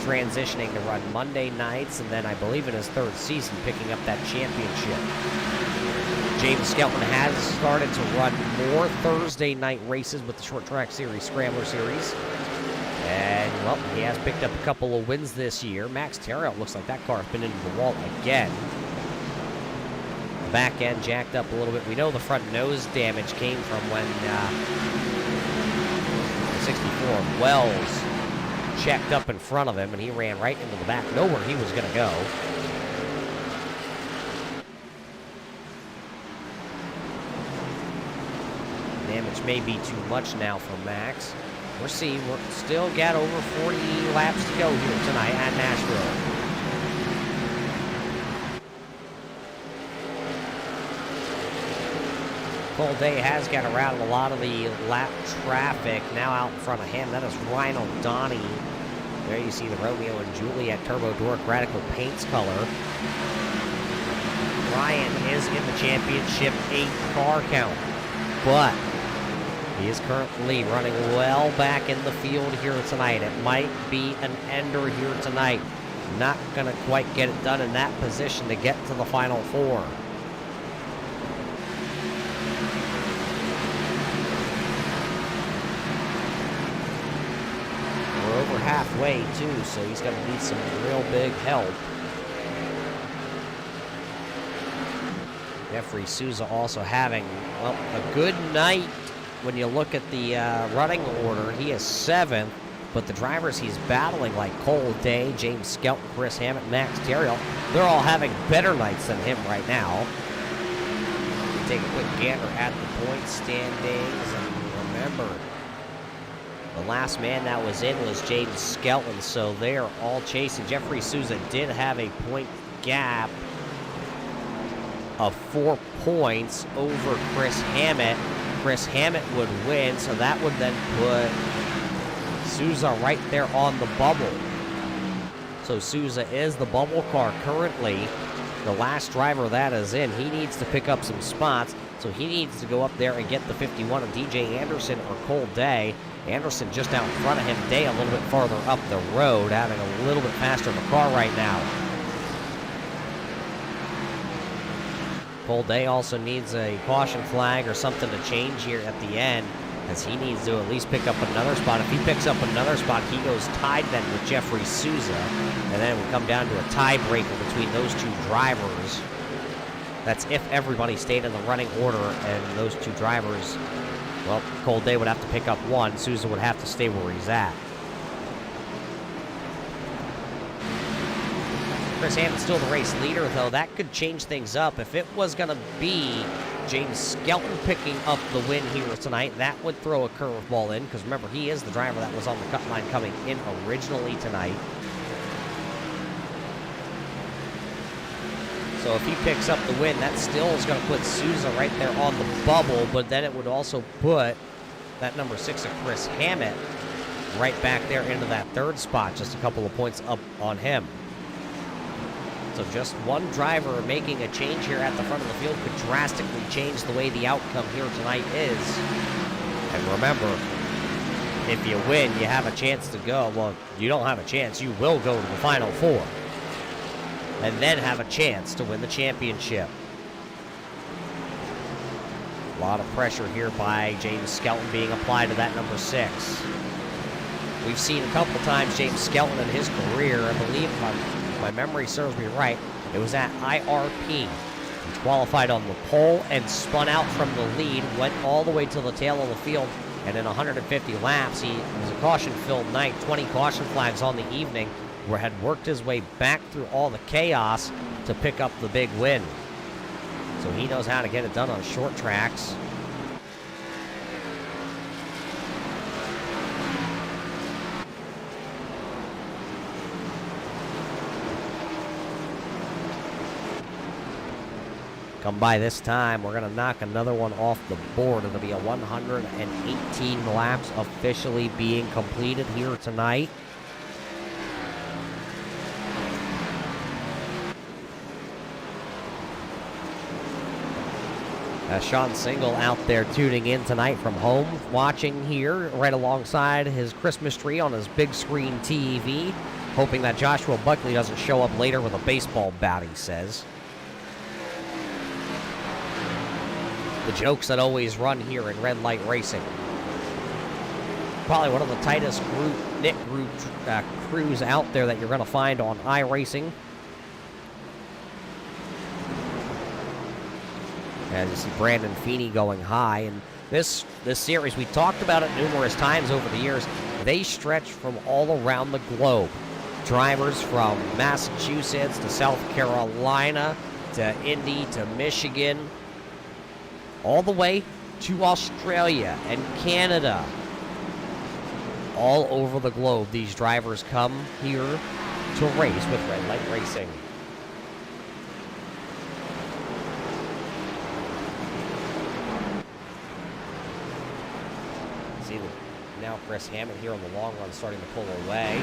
transitioning to run Monday nights, and then I believe in his 3rd season picking up that championship. James Skelton has started to run more Thursday night races with the short track series, Scrambler series. And, well, he has picked up a couple of wins this year. Max Terrell, looks like that car has been into the wall again. The back end jacked up a little bit. We know the front nose damage came from when 64 Wells checked up in front of him, and he ran right into the back. Know where he was going to go. Damage may be too much now for Max. We're seeing we're still got over 40 laps to go here tonight at Nashville. Cole Day has got around a lot of the lap traffic now out in front of him. That is Ryan O'Donnell. There you see the Romeo and Juliet Turbo Dork Radical Paints color. Ryan is in the championship 8 car count, but he is currently running well back in the field here tonight. It might be an ender here tonight. Not going to quite get it done in that position to get to the final 4. Over halfway too, so he's going to need some real big help. Jeffrey Souza also having, well, a good night when you look at the running order. He is 7th, but the drivers he's battling like Cole Day, James Skelton, Chris Hammett, Max Terrell, they're all having better nights than him right now. Take a quick gander at the point standings, and remember, the last man that was in was James Skelton, so they're all chasing. Jeffrey Souza did have a point gap of 4 points over Chris Hammett. Chris Hammett would win, so that would then put Souza right there on the bubble. So Souza is the bubble car currently. The last driver that is in, he needs to pick up some spots, so he needs to go up there and get the 51 of DJ Anderson or Cole Day. Anderson just out in front of him. Day a little bit farther up the road, having a little bit faster of a car right now. Cole Day also needs a caution flag or something to change here at the end, as he needs to at least pick up another spot. If he picks up another spot, he goes tied then with Jeffrey Souza, and then it would come down to a tiebreaker between those 2 drivers. That's if everybody stayed in the running order, and those 2 drivers, well, Cole Day would have to pick up 1. Souza would have to stay where he's at. Chris Hammett's still the race leader, though. That could change things up. If it was going to be James Skelton picking up the win here tonight. That would throw a curveball in, because remember, he is the driver that was on the cut line coming in originally tonight. So if he picks up the win, that still is going to put Souza right there on the bubble, but then it would also put that number 6 of Chris Hammett right back there into that third spot, just a couple of points up on him. So just one driver making a change here at the front of the field could drastically change the way the outcome here tonight is. And remember, if you win, you have a chance to go. Well, you don't have a chance. You will go to the Final Four. And then have a chance to win the championship. A lot of pressure here by James Skelton being applied to that number 6. We've seen a couple times James Skelton in his career, I believe, if my memory serves me right, it was at IRP. He qualified on the pole and spun out from the lead, went all the way to the tail of the field, and in 150 laps, it was a caution-filled night, 20 caution flags on the evening, where had worked his way back through all the chaos to pick up the big win. So he knows how to get it done on short tracks. Come by this time, we're going to knock another one off the board. It'll be a 118 laps officially being completed here tonight. Sean Single out there tuning in tonight from home, watching here right alongside his Christmas tree on his big screen TV, hoping that Joshua Buckley doesn't show up later with a baseball bat, he says. The jokes that always run here in red light racing. Probably one of the tightest knit crews out there that you're going to find on iRacing. As you see Brandon Feeney going high. And this series, we talked about it numerous times over the years. They stretch from all around the globe. Drivers from Massachusetts to South Carolina to Indy to Michigan, all the way to Australia and Canada. All over the globe, these drivers come here to race with Red Light Racing. See now Chris Hammett here in the long run starting to pull away.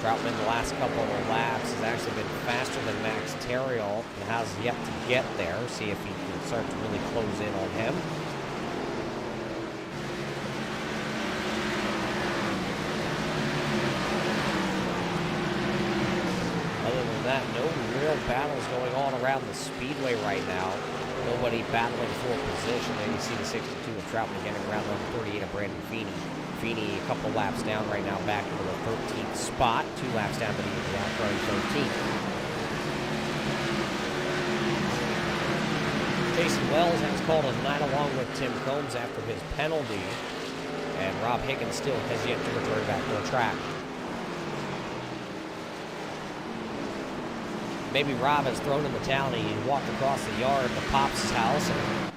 Troutman, the last couple of laps, has actually been faster than Max Terriol and has yet to get there. See if he can start to really close in on him. Other than that, no real battles going on around the speedway right now. Nobody battling for position. There you see the 62 of Troutman getting around number 38 of Brandon Feeney. Feeney a couple laps down right now, back into the 13th spot. 2 laps down to the outside 13th. Jason Wells has called a night along with Tim Combs after his penalty. And Rob Higgins still has yet to return back to the track. Maybe Rob has thrown in the towel and he walked across the yard to Pop's house and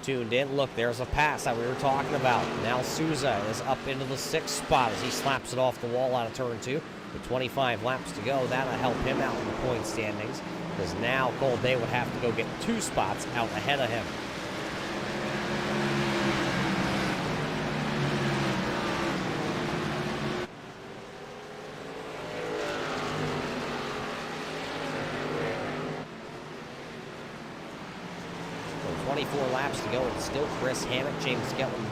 tuned in. Look, there's a pass that we were talking about. Now Souza is up into the 6th spot as he slaps it off the wall out of turn 2. With 25 laps to go, that'll help him out in the point standings, because now Cole Day would have to go get 2 spots out ahead of him. So 24 laps to go, and still Chris Hammett, James Skelton,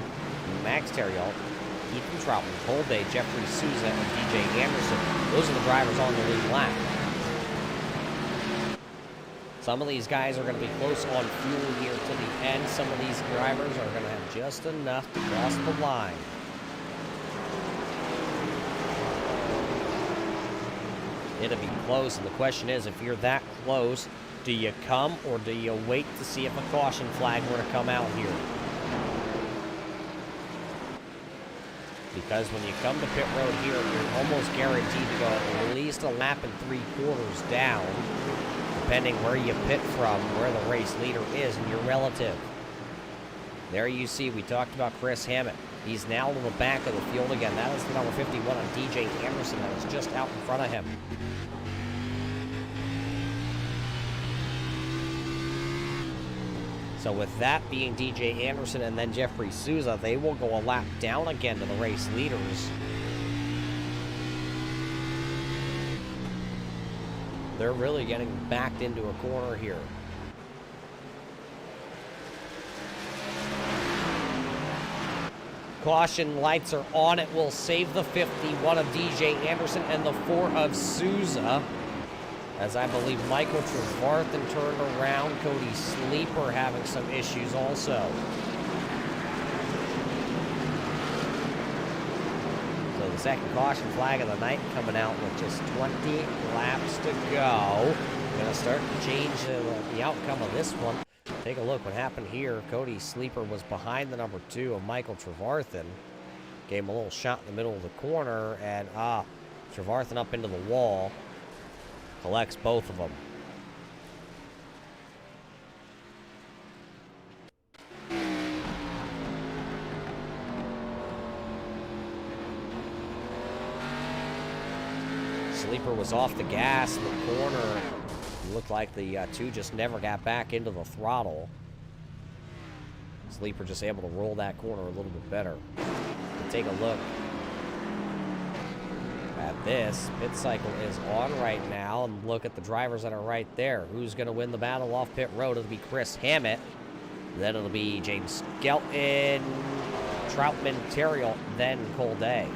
Max Terriol, Ethan Troutman, Cole Day, Jeffrey Souza, and DJ Anderson. Those are the drivers on the lead lap. Some of these guys are going to be close on fuel here to the end. Some of these drivers are going to have just enough to cross the line. It'll be close, and the question is, if you're that close, do you come or do you wait to see if a caution flag were to come out here? Because when you come to pit road here, you're almost guaranteed to go at least a lap and 3/4 down, depending where you pit from, where the race leader is, and your relative. There you see, we talked about Chris Hammett. He's now to the back of the field again. That is the number 51 on DJ Anderson that was just out in front of him. So with that being DJ Anderson and then Jeffrey Souza, they will go a lap down again to the race leaders. They're really getting backed into a corner here. Caution lights are on. It will save the 51 of DJ Anderson and the 4 of Souza. As I believe Michael Trevarthen turned around. Cody Sleeper having some issues also. So the second caution flag of the night coming out with just 20 laps to go. Going to start to change the outcome of this one. Take a look what happened here. Cody Sleeper was behind the number 2 of Michael Trevarthen. Gave him a little shot in the middle of the corner, and Trevarthen up into the wall. Collects both of them. Sleeper was off the gas in the corner. It looked like the two just never got back into the throttle. Sleeper just able to roll that corner a little bit better. Take a look at this. Pit cycle is on right now, and look at the drivers that are right there. Who's going to win the battle off pit road? It'll be Chris Hammett. Then it'll be James Skelton, Troutman, Terriel, then Cole Day.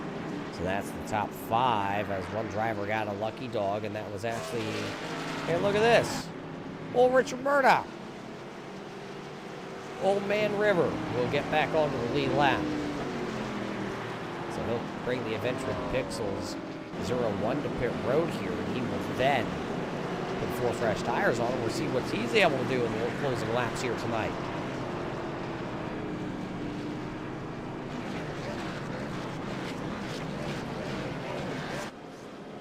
So that's the top 5, as one driver got a lucky dog, and that was actually, hey, look at this. Old Richard Murdoch. Old Man River will get back onto the lead lap. So he'll bring the Adventure Pixels 0-1 to pit road here, and he will then put 4 fresh tires on him. We'll see what he's able to do in the closing laps here tonight.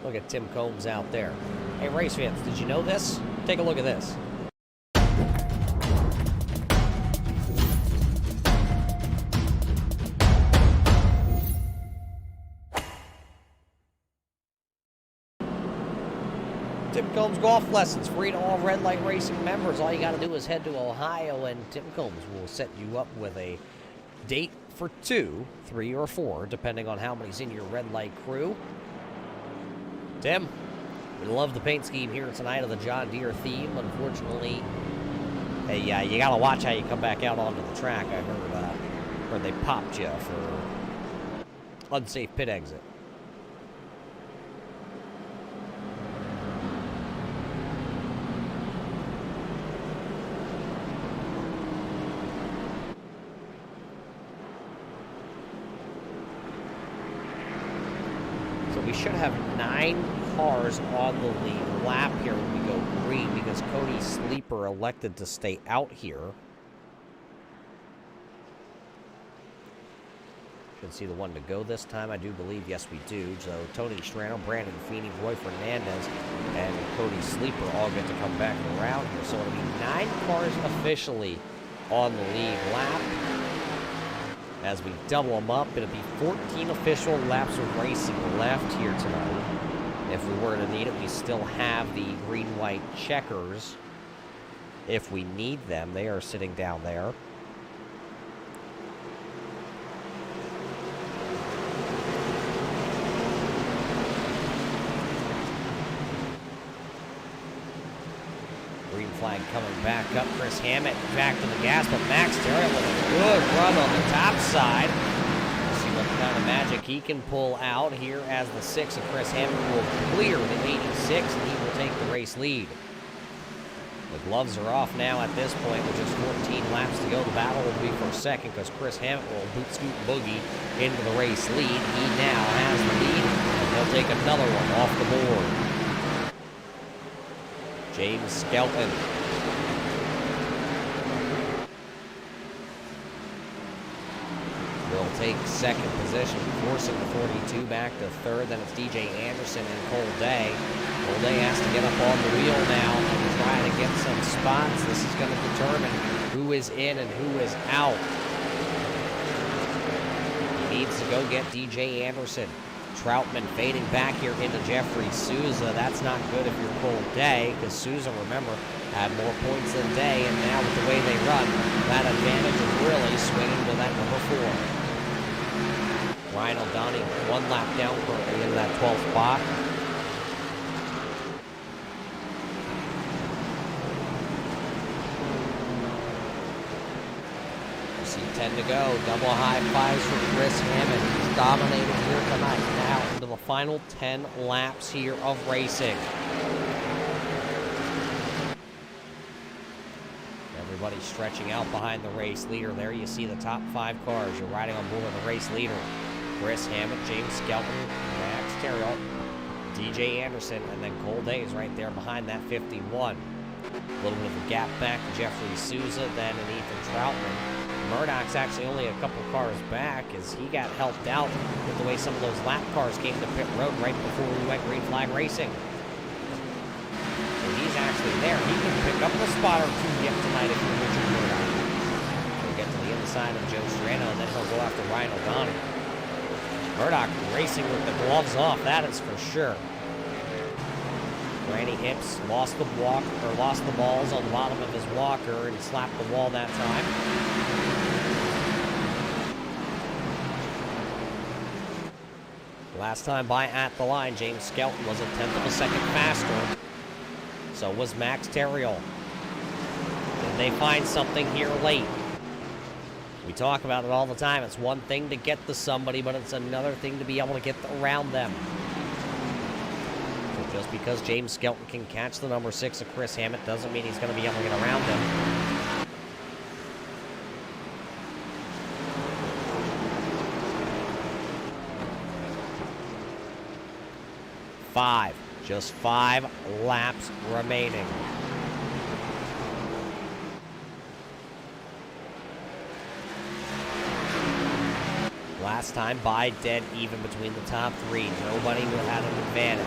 Look at Tim Combs out there. Hey, race fans, did you know this? Take a look at this. Tim Combs Golf Lessons, free to all Red Light Racing members. All you got to do is head to Ohio, and Tim Combs will set you up with a date for 2, 3, or 4, depending on how many's in your Red Light crew. Tim, we love the paint scheme here tonight of the John Deere theme. Unfortunately, hey, you got to watch how you come back out onto the track. I heard they popped you for unsafe pit exit. We should have 9 cars on the lead lap here when we go green, because Cody Sleeper elected to stay out here. Should see the one to go this time, I do believe. Yes, we do. So Tony Strano, Brandon Feeney, Roy Fernandez, and Cody Sleeper all get to come back around here. So it'll be 9 cars officially on the lead lap. As we double them up, it'll be 14 official laps of racing left here tonight. If we were to need it, we still have the green-white checkers. If we need them, they are sitting down there. Green flag coming back up. Chris Hammett back to the gas, but Max Terriot with a good run on the top side. We'll see what kind of magic he can pull out here, as the 6 of Chris Hammett will clear the 86, and he will take the race lead. The gloves are off now at this point with just 14 laps to go. The battle will be for second, because Chris Hammett will boot scoot boogie into the race lead. He now has the lead, and he'll take another one off the board. James Skelton will take second position, forcing the 42 back to third. Then it's DJ Anderson and Cole Day. Cole Day has to get up on the wheel now and try to get some spots. This is going to determine who is in and who is out. He needs to go get DJ Anderson. Troutman fading back here into Jeffrey Souza. That's not good if you're Cole Day, because Souza, remember, had more points than Day, and now with the way they run, that advantage is really swinging to that number 4. Ryan O'Donnell, 1 lap down currently in that 12th spot. You see 10 to go. Double high fives for Chris Hammond. He's dominating here tonight. Now into the final 10 laps here of racing. Everybody stretching out behind the race leader. There you see the top 5 cars. You're riding on board the race leader. Chris Hammond, James Skelton, Max Terrill, DJ Anderson, and then Cole Day is right there behind that 51. A little bit of a gap back to Jeffrey Souza, then and Ethan Troutman. Murdoch's actually only a couple cars back as he got helped out with the way some of those lap cars came to pit road right before we went green flag racing. He's actually there. He can pick up a spot or 2 yet tonight if you're Richard Murdoch. He'll get to the inside of Joe Strano, and then he'll go after Ryan O'Donnell. Murdoch racing with the gloves off, that is for sure. Granny Hips lost the balls on the bottom of his walker and slapped the wall that time. Last time by at the line, James Skelton was a 1/10 of a second faster. So was Max Terrill. Did they find something here late? We talk about it all the time. It's one thing to get to somebody, but it's another thing to be able to get around them. So just because James Skelton can catch the number 6 of Chris Hammett doesn't mean he's going to be able to get around him. Just 5 laps remaining. Last time by dead even between the top 3. Nobody had an advantage.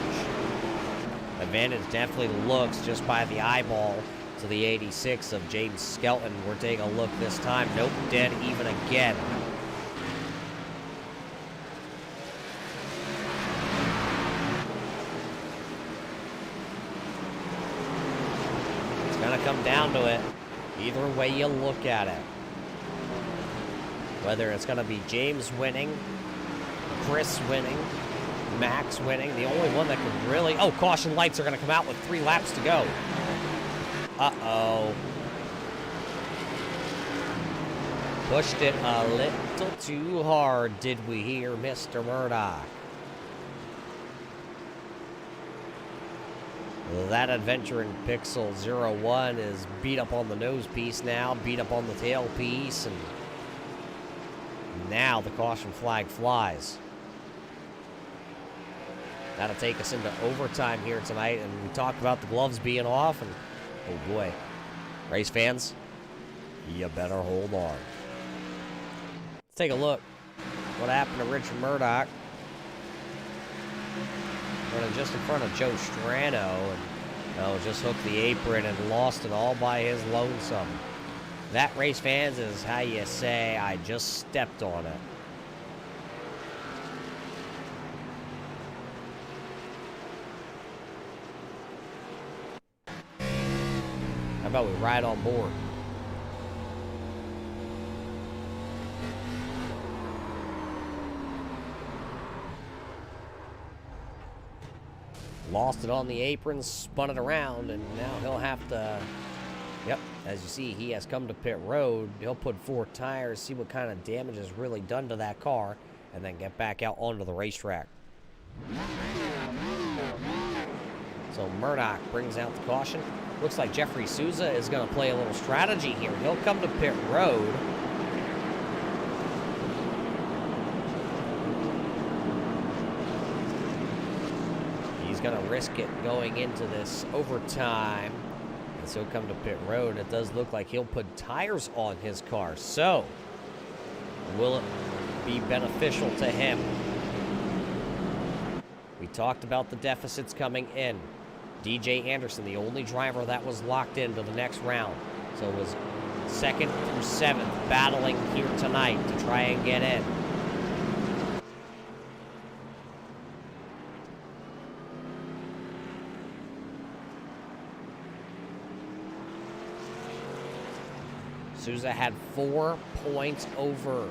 Advantage definitely looks just by the eyeball to the 86 of James Skelton. We're taking a look this time. Nope, dead even again. Come down to it either way you look at it, whether it's going to be James winning, Chris winning, Max winning. The only one that could really caution lights are going to come out with 3 laps to go. Pushed it a little too hard, did we hear, Mr. Murdoch? That adventure in Pixel 01 is beat up on the nose piece now, beat up on the tail piece, and now the caution flag flies. That'll take us into overtime here tonight, and we talked about the gloves being off, and oh boy, race fans, you better hold on. Let's take a look what happened to Richard Murdoch. Running just in front of Joe Strano, and just hooked the apron and lost it all by his lonesome. That, race fans, is how you say, I just stepped on it. How about we ride on board? Lost it on the apron, spun it around, and now he'll have to, as you see, he has come to pit road. He'll put 4 tires, see what kind of damage is really done to that car, and then get back out onto the racetrack. So Murdoch brings out the caution. Looks like Jeffrey Souza is going to play a little strategy here. He'll come to pit road. Going to risk it going into this overtime, and so he'll come to pit road. It does look like he'll put tires on his car. So will be beneficial to him. We talked about the deficits coming in. DJ Anderson, the only driver that was locked into the next round. So it was 2nd through 7th battling here tonight to try and get in. Souza had 4 points over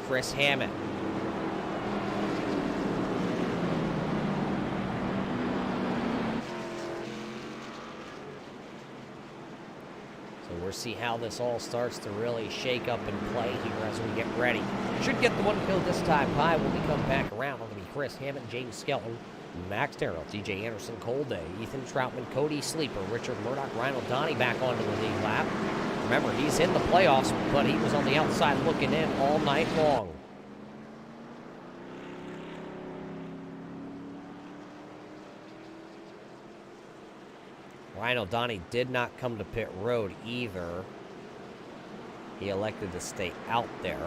Chris Hammett. So we'll see how this all starts to really shake up and play here as we get ready. Should get the one kill this time. Pie when we come back around. It'll be Chris Hammett, James Skelton, Max Terrell, DJ Anderson, Cole Day, Ethan Troutman, Cody Sleeper, Richard Murdoch, Ryan O'Donnell back onto the lead lap. Remember, he's in the playoffs, but he was on the outside looking in all night long. Ryan O'Donnell did not come to pit road either. He elected to stay out there.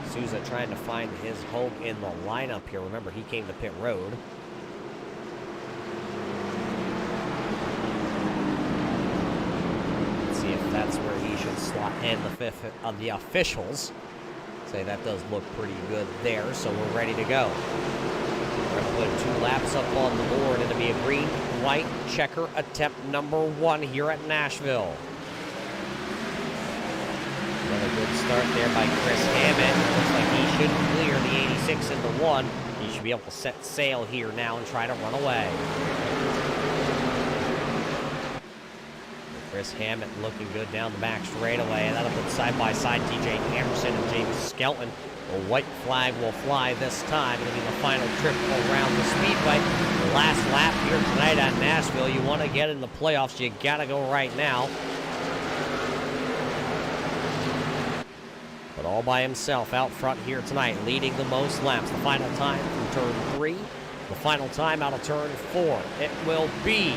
Souza trying to find his home in the lineup here. Remember, he came to pit road. Let's see if that's where he should slot in the 5th of the officials. Say that does look pretty good there, so we're ready to go. We're going to put 2 laps up on the board. It'll be a green-white checker attempt number 1 here at Nashville. Another good start there by Chris Hammett. Looks like he should clear the 86 into 1. He should be able to set sail here now and try to run away. Chris Hammett looking good down the back straightaway. That'll put side-by-side DJ Anderson and James Skelton. A white flag will fly this time. It'll be the final trip around the speedway. The last lap here tonight at Nashville. You want to get in the playoffs, you got to go right now. But all by himself out front here tonight, leading the most laps. The final time from turn 3. The final time out of turn 4. It will be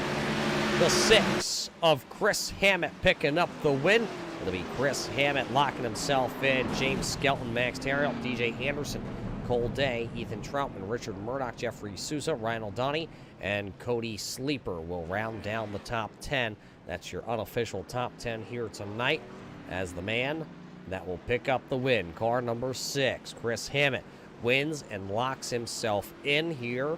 the 6 of Chris Hammett picking up the win. It'll be Chris Hammett locking himself in. James Skelton, Max Terrell, DJ Anderson, Cole Day, Ethan Troutman, Richard Murdoch, Jeffrey Souza, Ryan O'Donnell, and Cody Sleeper will round down the top 10. That's your unofficial top 10 here tonight as the man that will pick up the win. Car number 6, Chris Hammett, wins and locks himself in here.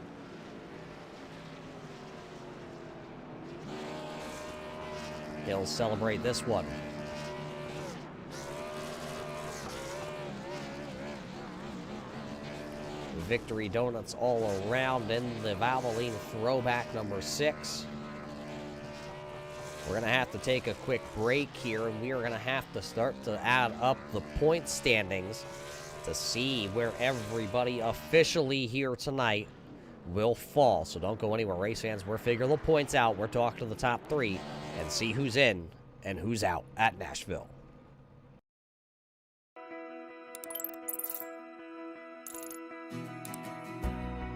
He'll celebrate this one. Victory donuts all around in the Valvoline throwback number 6. We're going to have to take a quick break here, and we are going to have to start to add up the point standings to see where everybody officially here tonight will fall. So don't go anywhere, race fans. We're figuring the points out. We're talking to the top 3 and see who's in and who's out at Nashville.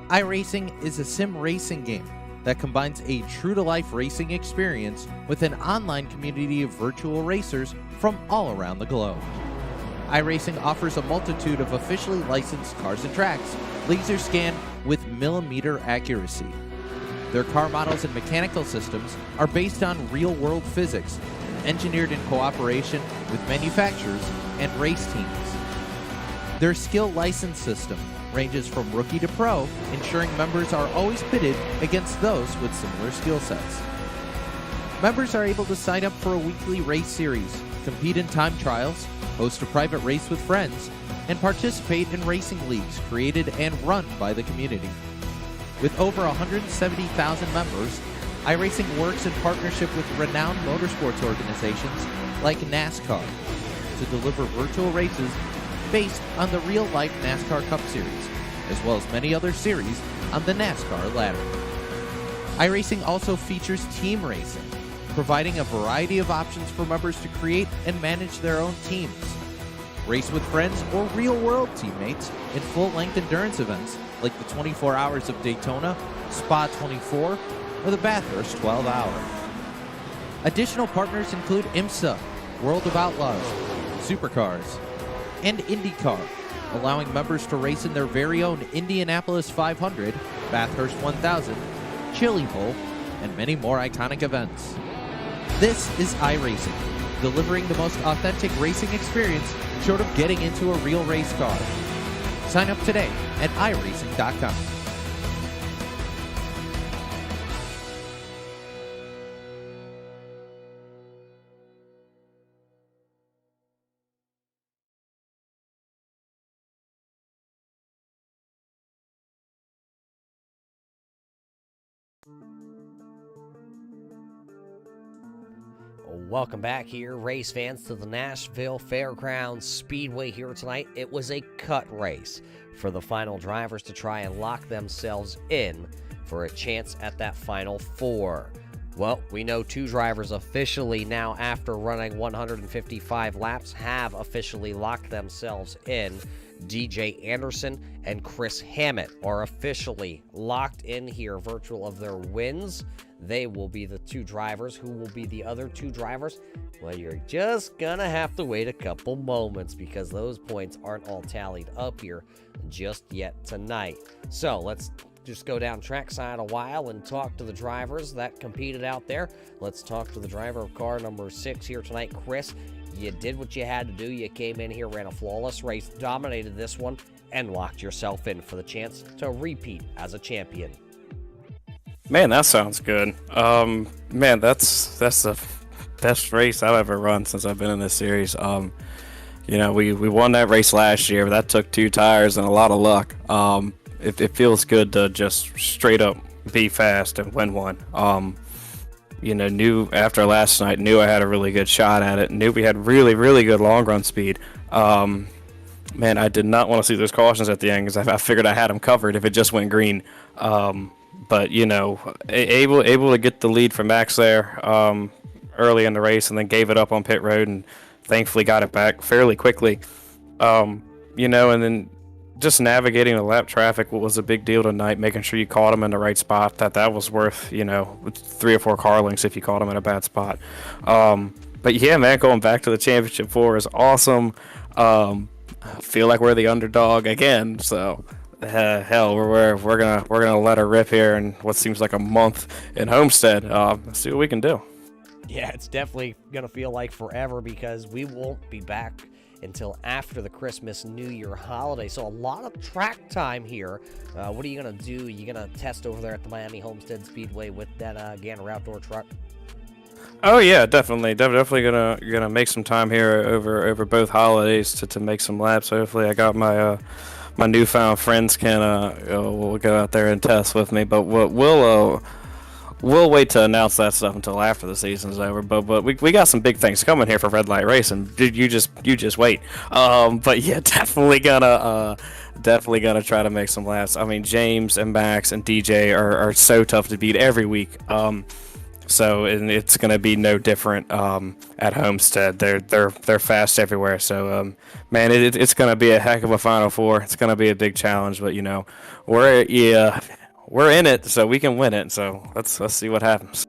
iRacing is a sim racing game that combines a true-to-life racing experience with an online community of virtual racers from all around the globe. iRacing offers a multitude of officially licensed cars and tracks, laser scanned with millimeter accuracy. Their car models and mechanical systems are based on real-world physics, engineered in cooperation with manufacturers and race teams. Their skill license system ranges from rookie to pro, ensuring members are always pitted against those with similar skill sets. Members are able to sign up for a weekly race series, compete in time trials, host a private race with friends, and participate in racing leagues created and run by the community. With over 170,000 members, iRacing works in partnership with renowned motorsports organizations like NASCAR to deliver virtual races based on the real-life NASCAR Cup Series, as well as many other series on the NASCAR ladder. iRacing also features team racing, providing a variety of options for members to create and manage their own teams. Race with friends or real-world teammates in full-length endurance events like the 24 Hours of Daytona, Spa 24, or the Bathurst 12 Hour. Additional partners include IMSA, World of Outlaws, Supercars, and IndyCar, allowing members to race in their very own Indianapolis 500, Bathurst 1000, Chili Bowl, and many more iconic events. This is iRacing, delivering the most authentic racing experience short of getting into a real race car. Sign up today at iRacing.com. Welcome back here, race fans, to the Nashville Fairgrounds Speedway here tonight. It was a cut race for the final drivers to try and lock themselves in for a chance at that final four. Well, we know two drivers officially now, after running 155 laps, have officially locked themselves in. DJ Anderson and Chris Hammett are officially locked in here, virtual of their wins. They will be the two drivers. Who will be the other two drivers? Well, you're just gonna have to wait a couple moments because those points aren't all tallied up here just yet tonight. So let's just go down trackside a while and talk to the drivers that competed out there. Let's talk to the driver of car number 6 here tonight, Chris. You did what you had to do. You came in here, ran a flawless race, dominated this one, and locked yourself in for the chance to repeat as a champion. Man, that sounds good. Man, that's the best race I've ever run since I've been in this series. You know, we won that race last year, but that took 2 tires and a lot of luck. It feels good to just straight up be fast and win one. You know, knew after last night, knew I had a really good shot at it. Knew we had really, really good long run speed. Man, I did not want to see those cautions at the end because I figured I had them covered if it just went green. But you know, able to get the lead from Max there early in the race, and then gave it up on pit road, and thankfully got it back fairly quickly. You know, and then just navigating the lap traffic was a big deal tonight, making sure you caught them in the right spot. That was worth, you know, 3 or 4 car lengths if you caught them in a bad spot. But yeah, man, going back to the championship 4 is awesome. I feel like we're the underdog again, so hell, we're gonna let her rip here in what seems like a month in Homestead. Let's see what we can do. Yeah, it's definitely gonna feel like forever because we won't be back until after the Christmas New Year holiday. So a lot of track time here. What are you gonna do? You gonna test over there at the Miami Homestead Speedway with that Gander outdoor truck? Oh yeah, definitely gonna make some time here over both holidays to make some laps. Hopefully, I got my my newfound friends can will go out there and test with me. But we'll wait to announce that stuff until after the season's over. But we got some big things coming here for Red Light Racing. You just wait. But yeah, definitely gonna try to make some laps. I mean, James and Max and DJ are so tough to beat every week. So and it's gonna be no different at Homestead. They're fast everywhere. So man, it's gonna be a heck of a Final Four. It's gonna be a big challenge. But you know, we're in it, so we can win it. So let's see what happens.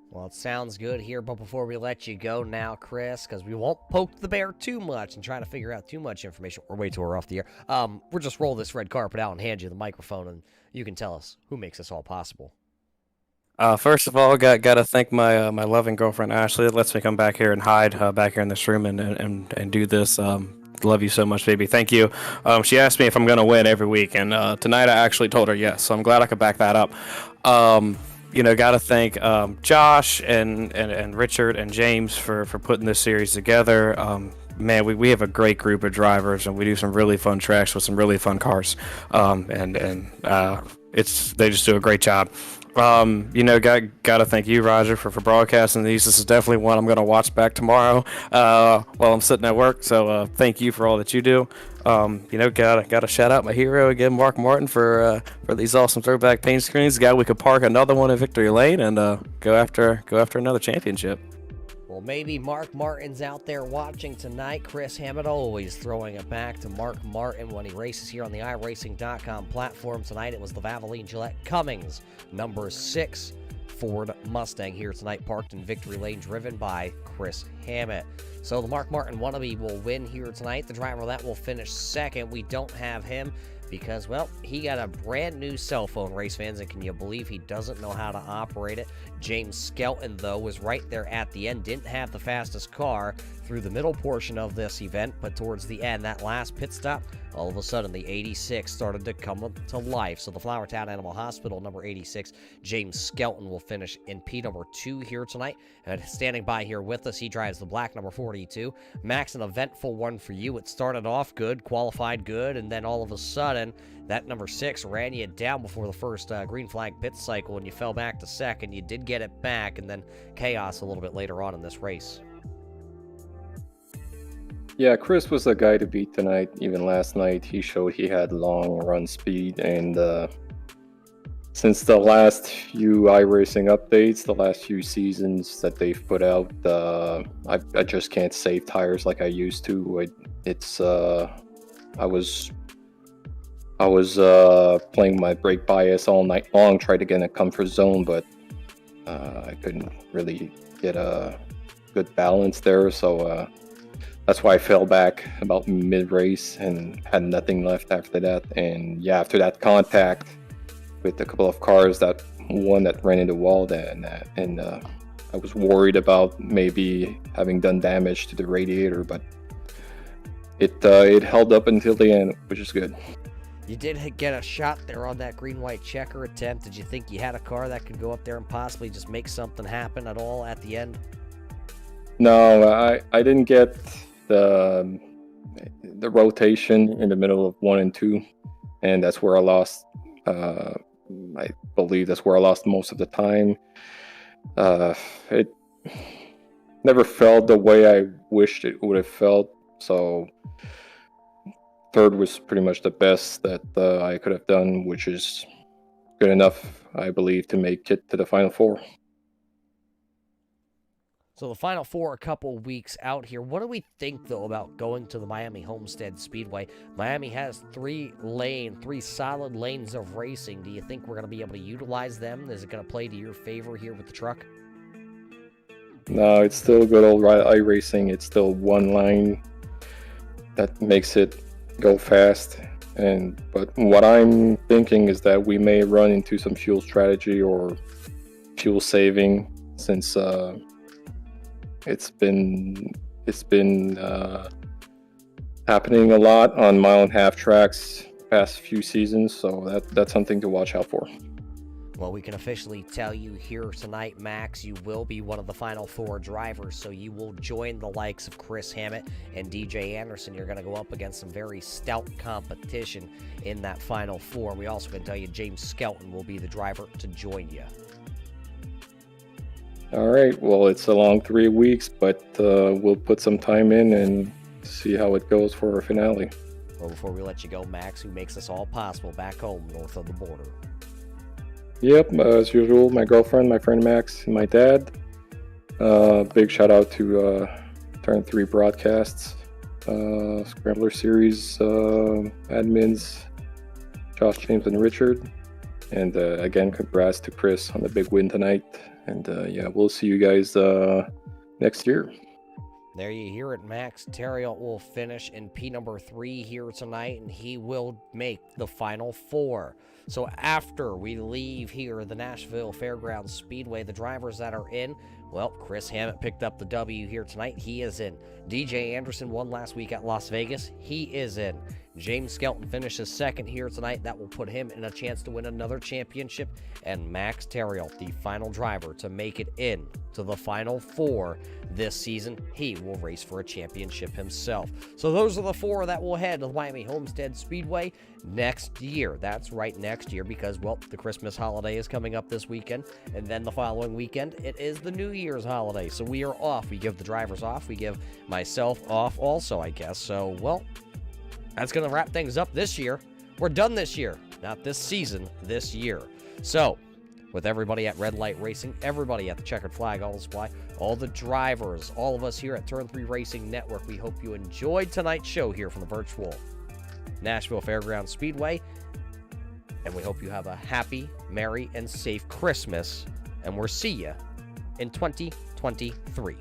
Well, it sounds good here, but before we let you go now, Chris, because we won't poke the bear too much and try to figure out too much information, or wait till we're off the air. We'll just roll this red carpet out and hand you the microphone, and you can tell us who makes this all possible. First of all, got to thank my my loving girlfriend Ashley that lets me come back here and hide back here in this room and do this. Love you so much, baby. Thank you. She asked me if I'm gonna win every week, and tonight I actually told her yes. So I'm glad I could back that up. You know, got to thank Josh and Richard and James for putting this series together. Man, we have a great group of drivers, and we do some really fun tracks with some really fun cars. They just do a great job. You know, got to thank you, Roger, for broadcasting these. This is definitely one I'm going to watch back tomorrow while I'm sitting at work. So thank you for all that you do. You know, got to shout out my hero again, Mark Martin, for these awesome throwback paint screens. We could park another one in Victory Lane and go after another championship. Well, maybe Mark Martin's out there watching tonight. Chris Hammett always throwing it back to Mark Martin when he races here on the iRacing.com platform. Tonight it was the Valvoline Gillette Cummings, number 6 Ford Mustang here tonight, parked in Victory Lane, driven by Chris Hammett. So the Mark Martin wannabe will win here tonight. The driver that will finish second, we don't have him because, well, he got a brand new cell phone, race fans, and can you believe he doesn't know how to operate it? James Skelton, though, was right there at the end, didn't have the fastest car through the middle portion of this event, but towards the end, that last pit stop, all of a sudden, the 86 started to come to life. So the Flowertown Animal Hospital, number 86, James Skelton, will finish in P number 2 here tonight. And standing by here with us, he drives the black number 42. Max, an eventful one for you. It started off good, qualified good, and then all of a sudden, that number 6 ran you down before the first green flag pit cycle, and you fell back to second. You did get it back, and then chaos a little bit later on in this race. Yeah, Chris was the guy to beat tonight. Even last night, he showed he had long run speed. And since the last few iRacing updates, the last few seasons that they've put out, I just can't save tires like I used to. I was playing my brake bias all night long, tried to get in a comfort zone, but I couldn't really get a good balance there. So that's why I fell back about mid-race and had nothing left after that. And yeah, after that contact with a couple of cars, that one that ran into the wall, and I was worried about maybe having done damage to the radiator, but it held up until the end, which is good. You did get a shot there on that green-white checker attempt. Did you think you had a car that could go up there and possibly just make something happen at all at the end? No, I didn't get the rotation in the middle of 1 and 2, and that's where I lost. I believe that's where I lost most of the time. It never felt the way I wished it would have felt, so third was pretty much the best that I could have done, which is good enough, I believe, to make it to the Final Four. So the Final Four a couple weeks out here. What do we think, though, about going to the Miami Homestead Speedway? Miami has three solid lanes of racing. Do you think we're going to be able to utilize them? Is it going to play to your favor here with the truck? No, it's still good old iRacing. It's still one line that makes it go fast. But what I'm thinking is that we may run into some fuel strategy or fuel saving, since it's been happening a lot on mile-and-a-half tracks past few seasons, so that's something to watch out for. Well, we can officially tell you here tonight, Max, you will be one of the Final Four drivers, so you will join the likes of Chris Hammett and DJ Anderson. You're going to go up against some very stout competition in that Final Four. We also can tell you James Skelton will be the driver to join you. All right, well, it's a long 3 weeks, but we'll put some time in and see how it goes for our finale. Well, before we let you go, Max, who makes this all possible back home north of the border? Yep, as usual, my girlfriend, my friend Max, and my dad. Big shout out to Turn 3 Broadcasts, Scrambler Series admins, Josh, James, and Richard. And again, congrats to Chris on the big win tonight. And yeah, we'll see you guys next year. There you hear it. Max Terriot will finish in P number 3 here tonight, and he will make the Final Four. So after we leave here the Nashville Fairgrounds Speedway, the drivers that are in, well, Chris Hammett picked up the W here tonight. He is in. DJ Anderson won last week at Las Vegas. He is in. James Skelton finishes second here tonight. That will put him in a chance to win another championship. And Max Terriot, the final driver to make it in to the Final Four this season, he will race for a championship himself. So those are the 4 that will head to the Miami Homestead Speedway next year. That's right, next year, because, well, the Christmas holiday is coming up this weekend, and then the following weekend, it is the New Year's holiday. So we are off. We give the drivers off. We give myself off also, I guess. So, well, that's going to wrap things up this year. We're done this year. Not this season, this year. So, with everybody at Red Light Racing, everybody at the Checkered Flag Auto Supply, all the drivers, all of us here at Turn 3 Racing Network. We hope you enjoyed tonight's show here from the virtual Nashville Fairgrounds Speedway, and we hope you have a happy, merry, and safe Christmas, and we'll see you in 2023.